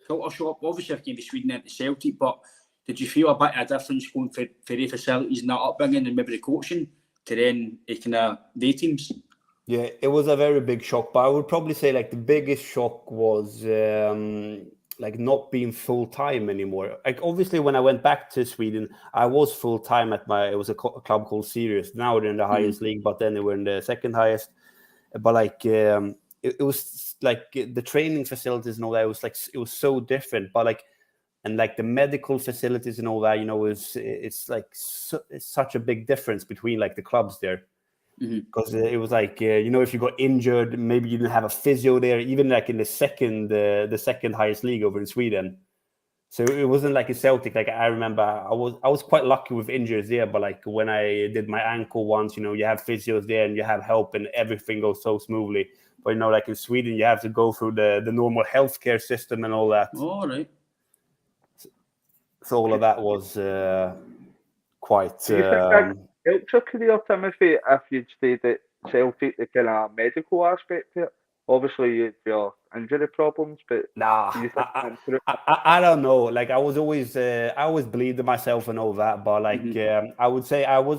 culture shock? Obviously, I've came to Sweden and to Celtic, but did you feel a bit of a difference going for the facilities and that upbringing and maybe the coaching to then kind of day teams? Yeah, it was a very big shock, but I would probably say like the biggest shock was like not being full time anymore. Like obviously when I went back to Sweden, I was full time at it was a club called Sirius. Now they're in the highest league, but then they were in the second highest. But like it was like the training facilities and all that. It was so different. But like, and like the medical facilities and all that, you know, it's such a big difference between like the clubs there. Because it was like you know, if you got injured, maybe you didn't have a physio there, even like in the second highest league over in Sweden. So it wasn't like in Celtic. Like I remember, I was quite lucky with injuries there. But like when I did my ankle once, you know, you have physios there and you have help, and everything goes so smoothly. But you know, like in Sweden, you have to go through the normal healthcare system and all that. All right. So all of that was quite. Helped your career, Timothy, if you'd stayed at Celtic, the kind of medical aspect to it? Obviously, you had your injury problems, but nah, I don't know. Like I always believed in myself and all that, but like I would say I was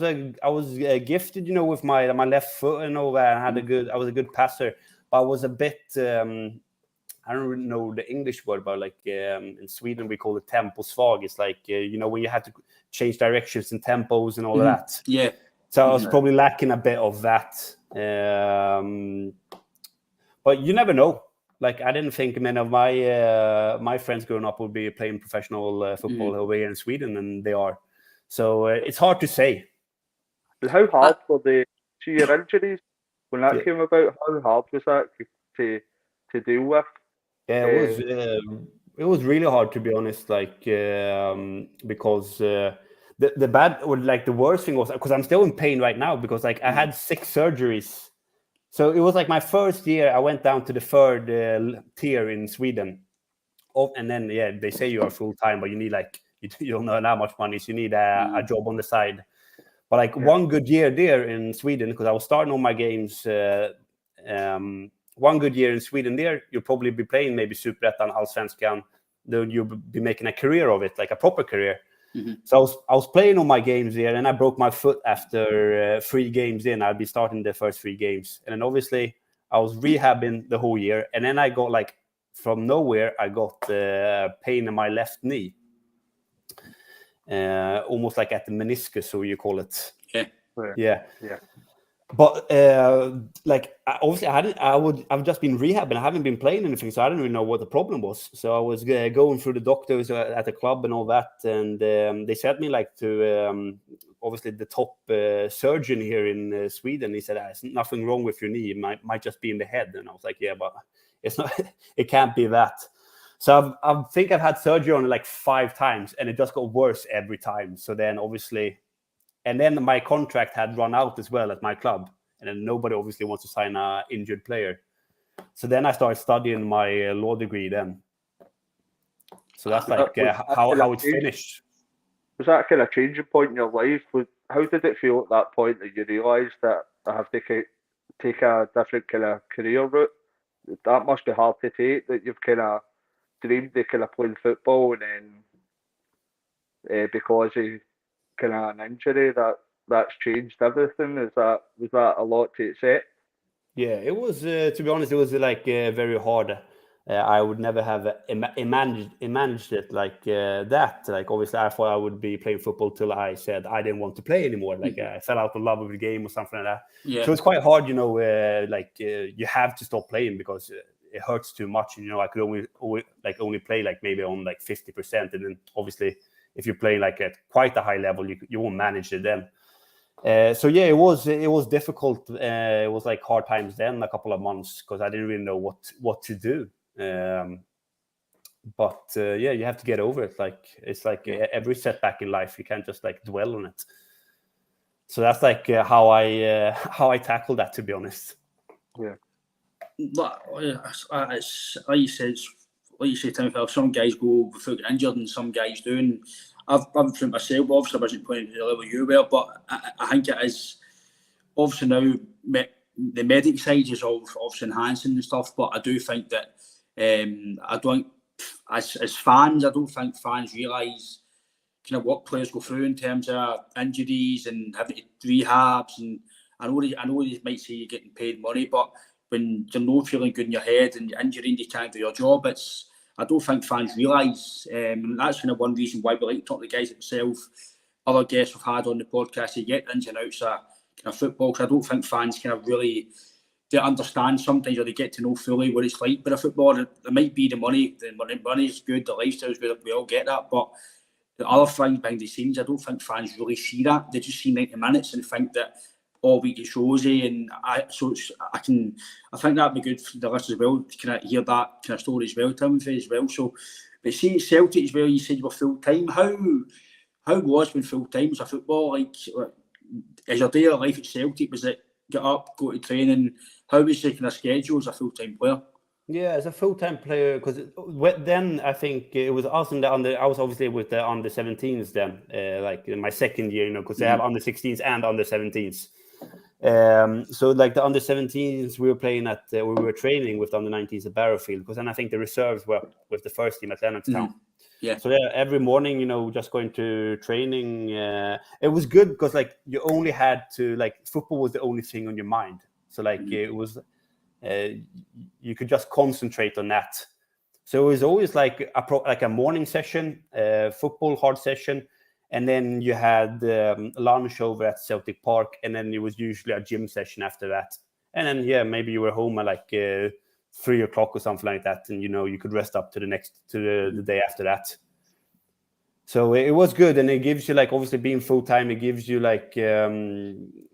gifted, you know, with my left foot and all that. I was a good passer, but I was a bit. I don't really know the English word, but like in Sweden we call it temposvag. It's like you know, when you have to change directions and tempos and all of that. Yeah. So I was probably lacking a bit of that. But you never know. Like I didn't think many of my friends growing up would be playing professional football over here in Sweden, and they are. So it's hard to say. How hard were the 2 year injuries when that came about? How hard was that to deal with? Yeah, it was really hard, to be honest. Like because the bad, or like the worst thing was, because I'm still in pain right now, because like I had 6 surgeries. So it was like my first year, I went down to the 3rd tier in Sweden. And then they say you are full time, but you need like you don't know how much money, so you need a job on the side. But like one good year there in Sweden, because I was starting all my games. One good year in Sweden there, you'll probably be playing maybe Superettan, Allsvenskan. Then you'll be making a career of it, like a proper career. So I was playing all my games there, and I broke my foot after 3 games in. I'd be starting the first 3 games, and then obviously I was rehabbing the whole year, and then I got like from nowhere I got pain in my left knee, almost like at the meniscus, so you call it. Yeah. But obviously, I've just been rehabbing. I haven't been playing anything, so I didn't really know what the problem was. So I was going through the doctors at the club and all that, and they sent me like to obviously the top surgeon here in Sweden. He said, "There's nothing wrong with your knee. It might just be in the head." And I was like, "Yeah, but it's not. It can't be that." So I think I've had surgery on it like 5 times, and it just got worse every time. So then obviously. And then my contract had run out as well at my club. And then nobody obviously wants to sign an injured player. So then I started studying my law degree then. So that's like how it's finished. Was that kind of changing point in your life? How did it feel at that point that you realised that I have to take a different kind of career route? That must be hard to take, that you've kind of dreamed of kind of playing football and then because of kind of an injury that's changed everything. Was that a lot to accept? Yeah, it was. To be honest, it was like very hard. I would never have managed it like that. Like obviously, I thought I would be playing football till I said I didn't want to play anymore. Like I fell out of love with the game or something like that. Yeah. So it's quite hard, you know. You have to stop playing because it hurts too much. You know, I could only play like maybe on like 50%, and then obviously if you're playing like at quite a high level, you won't manage it then. So yeah, it was difficult. It was like hard times then, a couple of months, because I didn't really know what to do. But yeah, you have to get over it. Like it's like every setback in life, you can't just like dwell on it. So that's like how I tackle that, to be honest. Yeah. But it's like you said, Timothy, some guys go without getting injured and some guys do. And I've been through it myself. Obviously, I wasn't playing at the level you were, but I think it is obviously now the medic side is obviously enhancing and stuff. But I do think that I don't, as fans, I don't think fans realise kind of what players go through in terms of injuries and having to rehabs. And I know they might say you're getting paid money, but when you're not feeling good in your head and you're injured and you can't do your job, I don't think fans realise. And that's kind of one reason why we like to talk to the guys themselves, other guests we've had on the podcast, to get ins and outs of kind of football. Because I don't think fans kind of really they understand sometimes, or they get to know fully what it's like. But a footballer, there might be the money is good, the lifestyle is good, we all get that. But the other thing behind the scenes, I don't think fans really see that. They just see 90 minutes and think that all week it shows you. And I think that'd be good for the listeners as well to kind of hear that kind of story as well, Timothy, as well. So, but see Celtic as well, you said you were full time. How was when full time as a footballer? Like, is your daily life at Celtic, was it get up, go to training? How was your kind of schedule as a full time player? Yeah, as a full-time player, because then I think it was us and I was obviously with the under 17s then, like in my second year, you know, because they have under 16s and under 17s. So like the under 17s, we were playing we were training with the under 19s at Barrowfield, because then I think the reserves were with the first team at Lennoxtown. Yeah. So yeah, every morning, you know, just going to training. It was good because like you only had to football was the only thing on your mind. So like it was. You could just concentrate on that. So it was always like a morning session, football hard session, and then you had lunch over at Celtic Park, and then it was usually a gym session after that. And then maybe you were home at 3 o'clock or something like that, and you know you could rest up to the day after that. So it was good, and it gives you obviously being full time, it gives you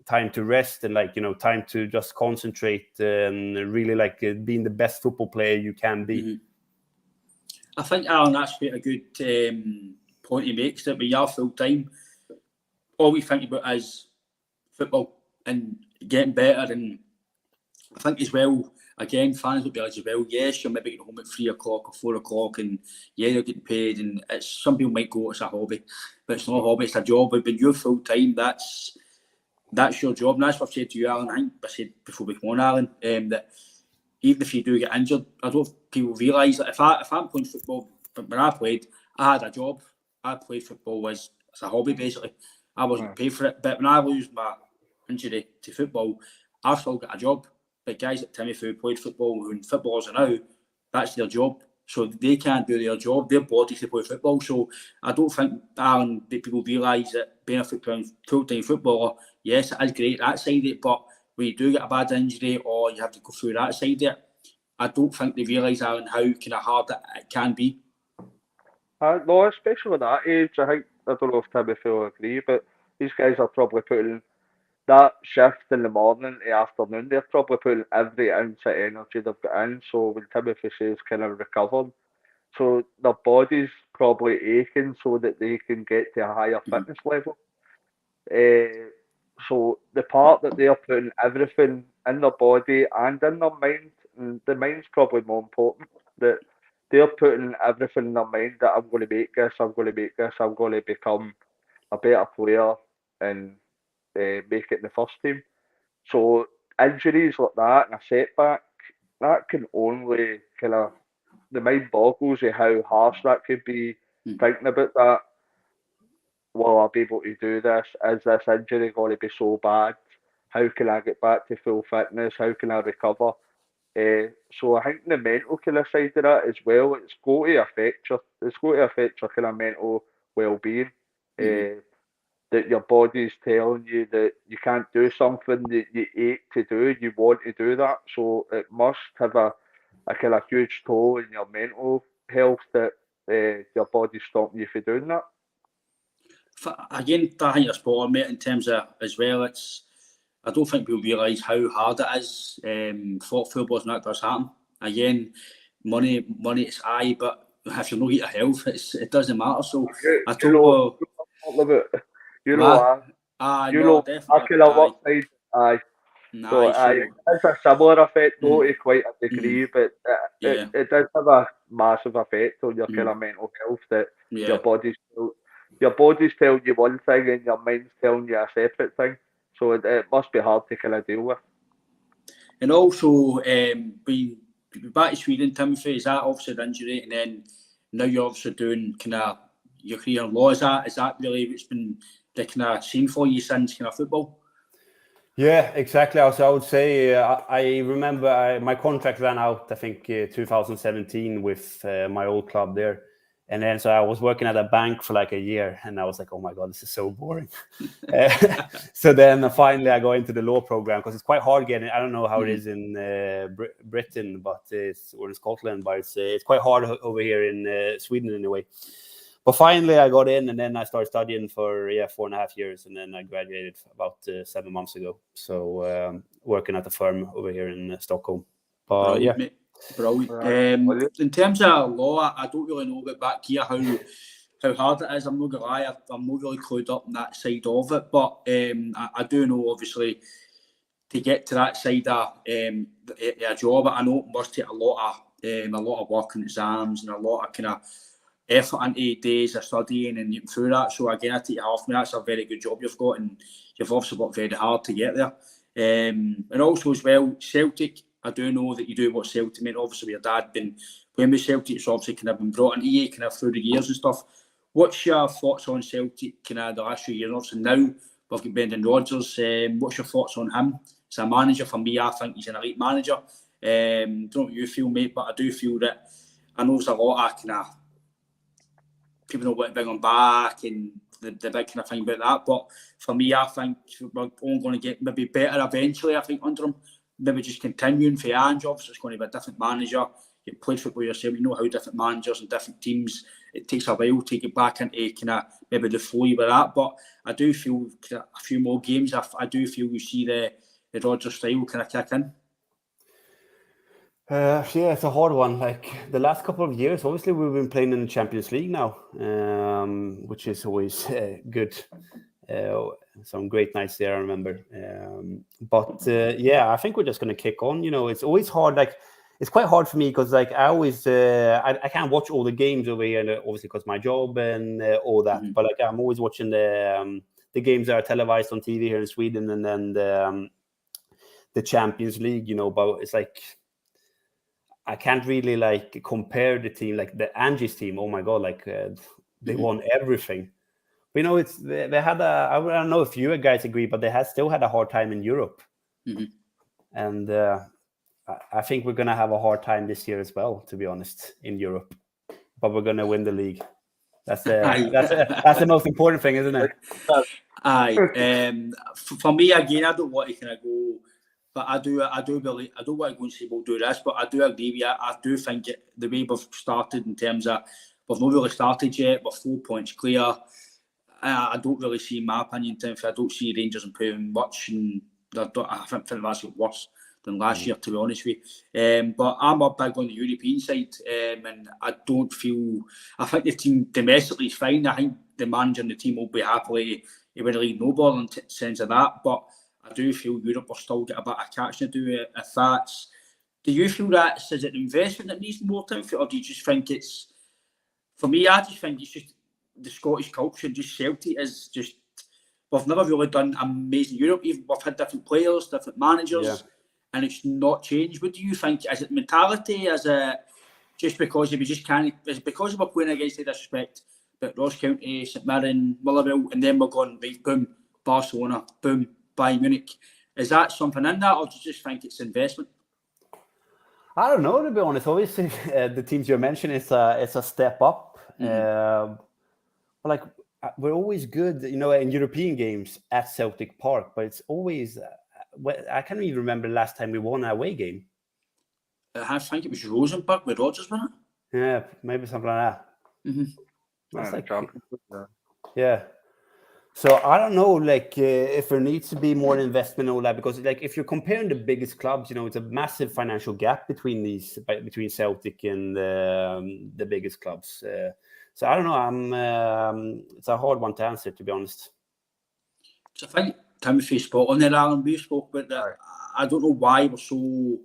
time to rest and time to just concentrate and really being the best football player you can be. Mm-hmm. I think, Alan, that's quite a good point he makes, that when you're full time, all we think about is football and getting better. And I think as well, again, fans would be like as well, yes, you're maybe getting home at 3 o'clock or 4 o'clock, and yeah, you're getting paid, and some people might go, it's a hobby, but it's not a hobby, it's a job. But when you're full time, that's your job. And that's what I've said to you, Alan. I think I said before we come on, Alan, that even if you do get injured, I don't know if people realise that if I'm playing football, when I played, I had a job. I played football as a hobby, basically. I wasn't paid for it. But when I lose my injury to football, I've still got a job. But guys like Timothy who played football, who footballers are now, that's their job. So they can't do their job. Their body's to play football. So I don't think, Alan, that people realise that being a full-time footballer, yes, it is great, that side of it, but when you do get a bad injury or you have to go through that side of it, I don't think they realise how kind of hard it can be. No, especially at that age, I don't know if Timothy will agree, but these guys are probably putting that shift in the morning to afternoon, they're probably putting every ounce of energy they've got in. So when Timothy says kind of recovering, so their body's probably aching so that they can get to a higher fitness level. So the part that they're putting everything in their body and in their mind, and the mind's probably more important, that they're putting everything in their mind that I'm going to make this, I'm going to make this, I'm going to become a better player and make it in the first team. So injuries like that and a setback, that can only kind of, the mind boggles at how harsh that could be, thinking about that. Will I be able to do this? Is this injury going to be so bad? How can I get back to full fitness? How can I recover? So I think the mental kind of side of that as well, it's going to affect your kind of mental well-being. That your body's telling you that you can't do something that you ache to do, you want to do that. So it must have a kind of huge toll in your mental health that your body's stopping you from doing that. Again, I think you're spot on, mate, in terms of as well, I don't think people realise how hard it is for footballers when that does happen. Again, money is high, but if you're not your health, it doesn't matter. So I told I kind of work side, aye. So it's a similar effect, though, to quite a degree, but it does have a massive effect on your kind of mental health that your body's telling you one thing and your mind's telling you a separate thing. So it must be hard to kind of deal with. And also, being back to Sweden, Timothy, is that obviously an injury, and then now you're obviously doing kind of your career in law. Is that really what's been the kind of scene for you since kind of football? Yeah, exactly. Also, I would say I remember my contract ran out, I think, 2017 with my old club there. And then so I was working at a bank for like a year and I was like, oh my God, this is so boring. So then finally I go into the law program because it's quite hard getting, I don't know how it is in Britain, or in Scotland, but it's quite hard over here in Sweden anyway. But finally I got in and then I started studying for 4.5 years and then I graduated about 7 months ago. So working at a firm over here in Stockholm. But Brilliant. In terms of law, I don't really know about back here how hard it is. I'm not gonna lie, I'm not really clued up on that side of it. But I do know obviously to get to that side of a job, I know it must take a lot of work and exams and a lot of kind of effort into days of studying and getting through that. So again, I take it off me. That's a very good job you've got, and you've obviously worked very hard to get there. And also as well, Celtic. I do know that you do what Celtic meant. Obviously, your dad been playing with Celtic, so obviously kind of been brought into you kind of through the years and stuff. What's your thoughts on Celtic kind of the last few years? Obviously now we've got Brendan Rodgers. What's your thoughts on him? As a manager, for me, I think he's an elite manager. Don't know what you feel, mate, but I do feel that I know there's a lot of kind of people don't want to bring him back and the big kind of thing about that. But for me, I think we're only going to get maybe better eventually, I think, under him. Maybe just continuing for your jobs. It's going to be a different manager. You played football yourself, you know how different managers and different teams, it takes a while to get back into kind of maybe the flow with that. But I do feel a few more games, I do feel you see the Rodgers style kind of kick in. It's a hard one. Like the last couple of years, obviously we've been playing in the Champions League now, which is always good. Some great nights there, I remember. I think we're just going to kick on. You know, it's always hard. Like, it's quite hard for me because, like, I always I can't watch all the games over here, and obviously because my job and all that. Mm-hmm. But like, I'm always watching the games that are televised on TV here in Sweden, and then the Champions League. You know, but it's like I can't really like compare the team, like the Angie's team. Oh my God, like they won everything. You know, they had I don't know if you guys agree, but they still had a hard time in Europe, and I think we're gonna have a hard time this year as well, to be honest, in Europe. But we're gonna win the league. That's the most important thing, isn't it? Aye. For me again, I don't want to kind of go But I do believe, I don't want to go and say we'll do this, but I do agree with you. I do think the way we've started in terms of, we've not really started yet, we're 4 points clear. I don't really see, in my opinion, Timothy, I don't see Rangers improving much, and I think that's got worse than last year, to be honest with you. But I'm a big on the European side, and I don't feel, I think the team domestically is fine. I think the manager and the team will be happily win the league no ball in sense of that, but I do feel Europe will still get a bit of catching to do if that's. Do you feel that is it an investment that needs more time, or do you just think it's? For me, I just think it's just the Scottish culture. Just Celtic is just. We've never really done amazing Europe. We've had different players, different managers, and it's not changed. What do you think? Is it mentality? Is it just because we just can't? Is it because we're playing against the disrespect? But Ross County, St Mirren, Motherwell, and then we're going right, boom, Barcelona, boom, Bayern Munich. Is that something in that, or do you just think it's investment? I don't know, to be honest. Obviously, the teams you mentioned, it's a step up. But like, we're always good, you know, in European games at Celtic Park. But it's always, I can't even remember the last time we won an away game. I think it was Rosenborg with Rodgers, wasn't it? Yeah, maybe something like that. That's like, yeah. So I don't know, like if there needs to be more investment and all that, because like if you're comparing the biggest clubs, you know, it's a massive financial gap between Celtic and the biggest clubs. So I don't know. It's a hard one to answer, to be honest. So I think Timothy spot on there, Alan. We spoke about that. I don't know why we're so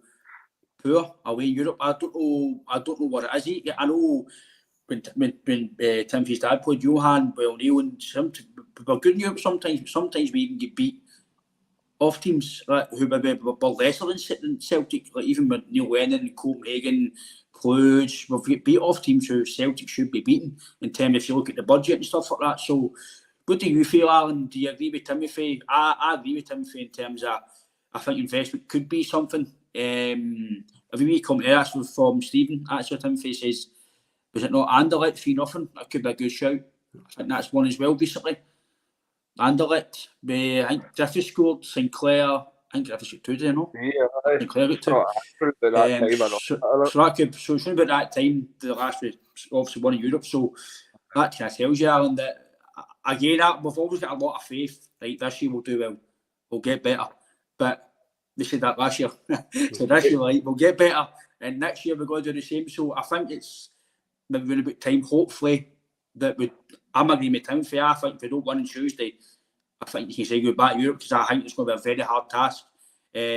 poor away in Europe. I don't know what it is. I know. When Timothy's dad played, Johan, well, Neil, and we're good in Europe sometimes, but sometimes we even get beat off teams who maybe were lesser than Celtic, like even with Neil Lennon, Copenhagen, Cluj, we've got beat off teams who Celtic should be beaten in terms if you look at the budget and stuff like that. So what do you feel, Alan? Do you agree with Timothy? I agree with Timothy in terms of I think investment could be something. If we come to us from Stephen, actually Timothy says, was it not Anderlecht 3-0? That could be a good shout. I think that's one as well recently. Anderlecht, I think Griffiths scored, Sinclair, I think Griffiths got 2, do you know? Yeah, Sinclair got 2. So that could, so it's about that time, the last week, obviously won in Europe, so that kind of tells you, Alan, that again, we've always got a lot of faith, like this year we'll do well, we'll get better. But they said that last year. So this year, like, we'll get better, and next year we're going to do the same. So I think it's maybe in about time, hopefully, that I'm agreeing with Timothy. I think if we don't win on Tuesday, I think you can say goodbye to Europe because I think it's going to be a very hard task. But is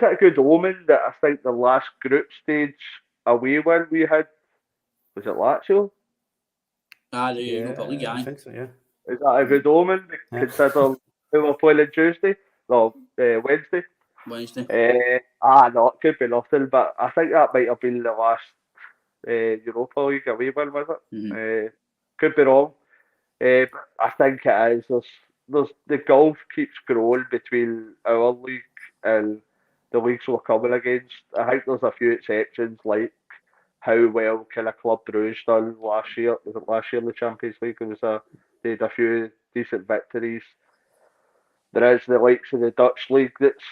it a good omen that I think the last group stage away win we had, was it Lazio? The Europa League, I think so, yeah. Is that a good omen? Consider who we're playing on Tuesday? No, Wednesday. No, it could be nothing, but I think that might have been the last Europa League away win, was it? Could be wrong. But I think it is. There's the gulf keeps growing between our league and the leagues we're coming against. I think there's a few exceptions, like how well kind of Club Brugge done last year. Was it last year in the Champions League? They had a few decent victories. There is the likes of the Dutch league that's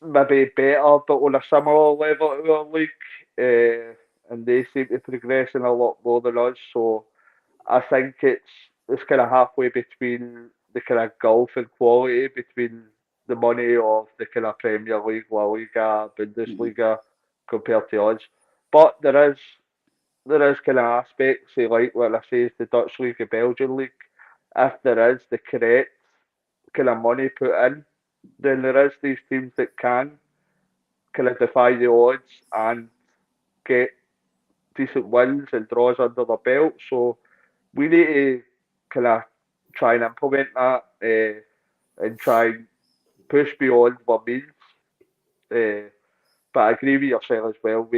maybe better, but on a similar level to our league, and they seem to be progressing a lot more than us. So I think it's kind of halfway between the kind of gulf and quality between the money of the kind of Premier League, La Liga, Bundesliga compared to us. But there is kind of aspects, say, like what I say is the Dutch league, the Belgian league. If there is the correct kind of money put in, then there is these teams that can kind of defy the odds and get decent wins and draws under their belt. So we need to kind of try and implement that and try and push beyond our means. But I agree with yourself as well.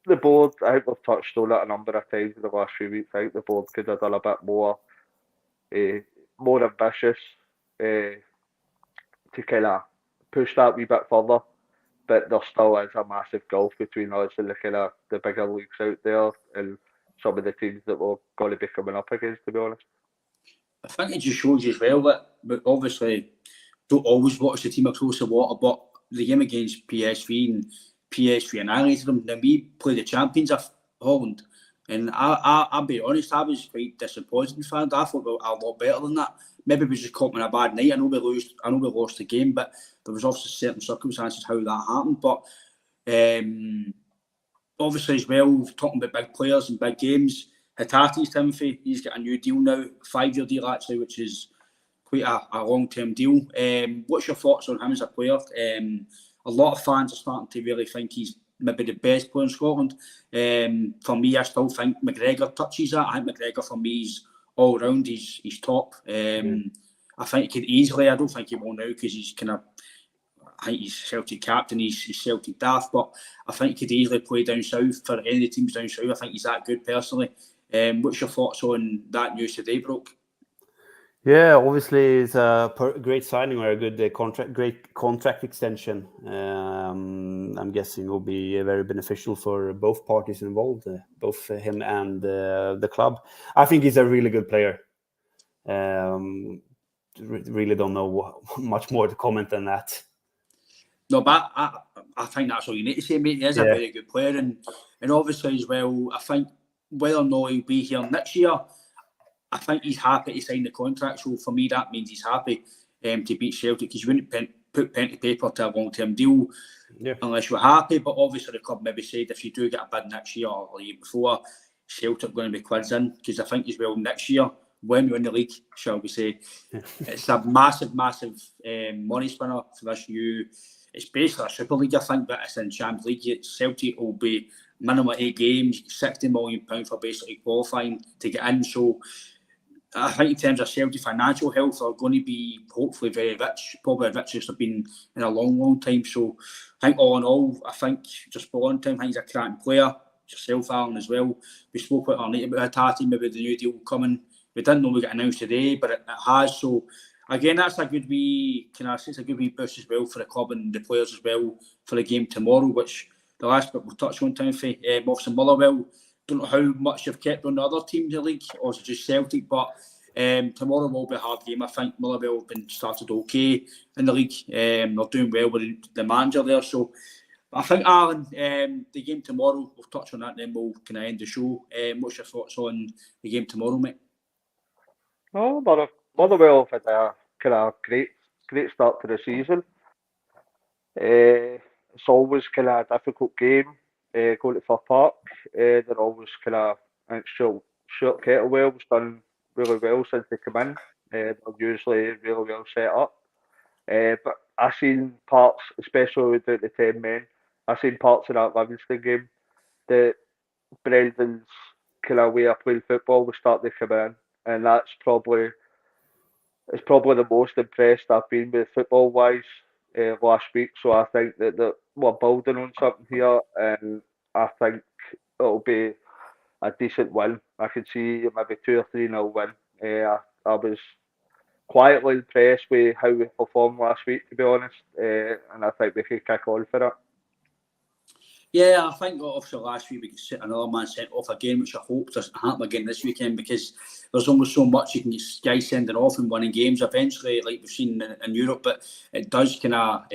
The board, I think we've touched on it a number of times in the last few weeks. I think the board could have done a bit more ambitious to kind of push that wee bit further. But there still is a massive gulf between us and the kind of the bigger leagues out there and some of the teams that we're going to be coming up against, to be honest. I think it just shows you as well that, but obviously, don't always watch the team across the water, but the game against PSV annihilated them. Then we played the champions of Holland, and I'll be honest, I was quite disappointed in fans. I thought we were a lot better than that. Maybe we just caught me on a bad night. I know we lost the game, but there was obviously certain circumstances how that happened. But obviously as well, talking about big players and big games, Hatate's Timothy, he's got a new deal now, 5-year deal actually, which is quite a long-term deal. What's your thoughts on him as a player? A lot of fans are starting to really think he's maybe the best player in Scotland. For me, I still think McGregor touches that. I think McGregor for me is all round. He's top. I think he could easily. I don't think he will now because he's kind of. I think he's Celtic captain. He's Celtic daft, but I think he could easily play down south for any teams down south. I think he's that good personally. What's your thoughts on that news today, Broke? Yeah, obviously it's a great signing or a good great contract extension. I'm guessing will be very beneficial for both parties involved, both him and the club. I think he's a really good player. Really don't know much more to comment than that. No, but I think that's all you need to say, mate. He is a very good player, and obviously as well, I think whether or not he'll be here next year, I think he's happy to sign the contract. So for me, that means he's happy to beat Celtic, because you wouldn't put pen to paper to a long-term deal unless you're happy. But obviously the club maybe said if you do get a bid next year or the year before, Celtic are going to be quids in, because I think as well next year, when we're in the league, shall we say, it's a massive money spinner for this new. It's basically a Super League, I think, but it's in Champions League. Celtic will be minimum 8 games, £60 million for basically qualifying to get in. So I think in terms of Celtic financial health, they're going to be hopefully very rich, probably the richest they've been in a long time. So I think all in all, I think just for one time, I think he's a cracking player. Yourself, Alan, as well. We spoke about our night about Hatate, maybe the new deal coming. We didn't know we got announced today, but it has. So again, that's a good wee, it's a good wee boost as well for the club and the players as well for the game tomorrow, which the last bit we'll touch on, Timothy. Obviously Motherwell, don't know how much you've kept on the other teams in the league, or is it just Celtic, but tomorrow will be a hard game. I think Motherwell have been started okay in the league. They're doing well with the manager there. So I think, Alan, the game tomorrow, we'll touch on that, then we'll kind of end the show. What's your thoughts on the game tomorrow, mate? Oh, Motherwell have had a kind of great start to the season. It's always kind of a difficult game going to Fir Park. They're always kind of, I think Stuart Kettlewell's done really well since they come in. They're usually really well set up. But I've seen parts, especially with the 10 men, I've seen parts of that Livingston game that Brendan's kind of way of playing football will start to come in. And that's probably the most impressed I've been with football wise last week. So I think that we're building on something here, and I think it'll be a decent win. I could see maybe 2 or 3-0 win. I was quietly impressed with how we performed last week, to be honest, and I think we could kick on for it. Yeah, I think obviously last week we got another man sent off again, which I hope doesn't happen again this weekend, because there's only so much you can get guys sending off and winning games eventually, like we've seen in Europe, but it does kind of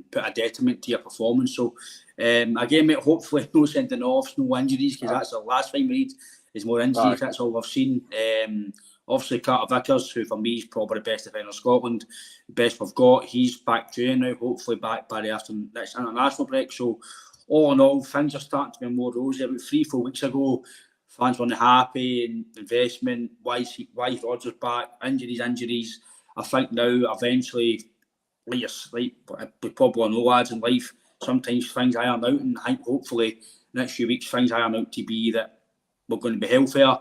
put a detriment to your performance. So again, mate, hopefully no sending offs, no injuries, because that's the last thing we need is more injuries. That's all we've seen. Obviously, Carter Vickers, who for me is probably the best defender in Scotland, the best we've got. He's back training now, hopefully back by the after next international break. So all in all, things are starting to be more rosy. About 3-4 weeks ago, fans weren't happy, and investment, why is Rodgers back, injuries. I think now, eventually, like we probably all know, lads, in life, sometimes things iron out, and I think hopefully next few weeks things iron out to be that we're going to be healthier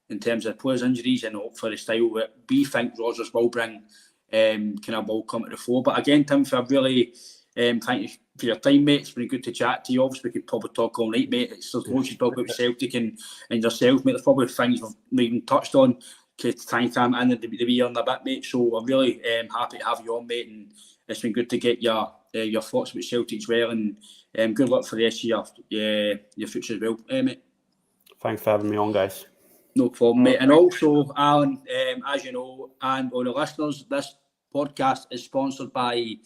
in terms of players' injuries, and hopefully the style that we think Rodgers will bring kind of will come to the fore. But again, Tim, I really thank you for your time, mate. It's been good to chat to you. Obviously, we could probably talk all night, mate. There's loads to talk about Celtic and yourself, mate. There's probably things we've not even touched on to try and time in the wee on a bit, mate. So I'm really happy to have you on, mate, and it's been good to get your thoughts about Celtic as well, and good luck for the rest of your future as well, mate. Thanks for having me on, guys. No problem, mate. And also, Alan, as you know, and all the listeners, this podcast is sponsored by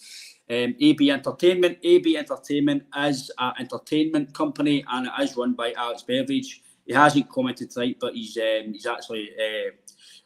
AB Entertainment. AB Entertainment is an entertainment company and it is run by Alex Beveridge. He hasn't commented tonight, but he's actually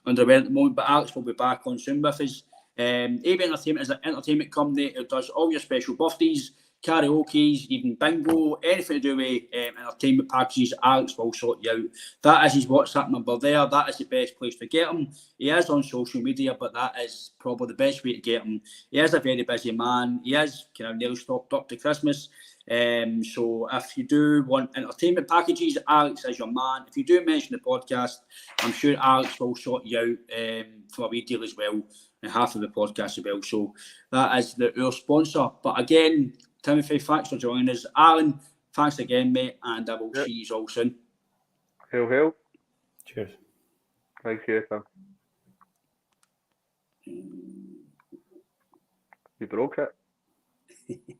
underway at the moment. But Alex will be back on soon with us. AB Entertainment is an entertainment company who does all your special birthdays, karaoke's, even bingo, anything to do with entertainment packages. Alex will sort you out. That is his WhatsApp number there. That is the best place to get him. He is on social media, but that is probably the best way to get him. He is a very busy man. He is kind of nearly stocked up to Christmas. So if you do want entertainment packages, Alex is your man. If you do mention the podcast, I'm sure Alex will sort you out for a wee deal as well, and half of the podcast as well. So that is our sponsor. But again, Timothy, thanks for joining us. Alan, thanks again, mate, and I will see you all soon. Hail. Cheers. Thank you, Tom. You broke it.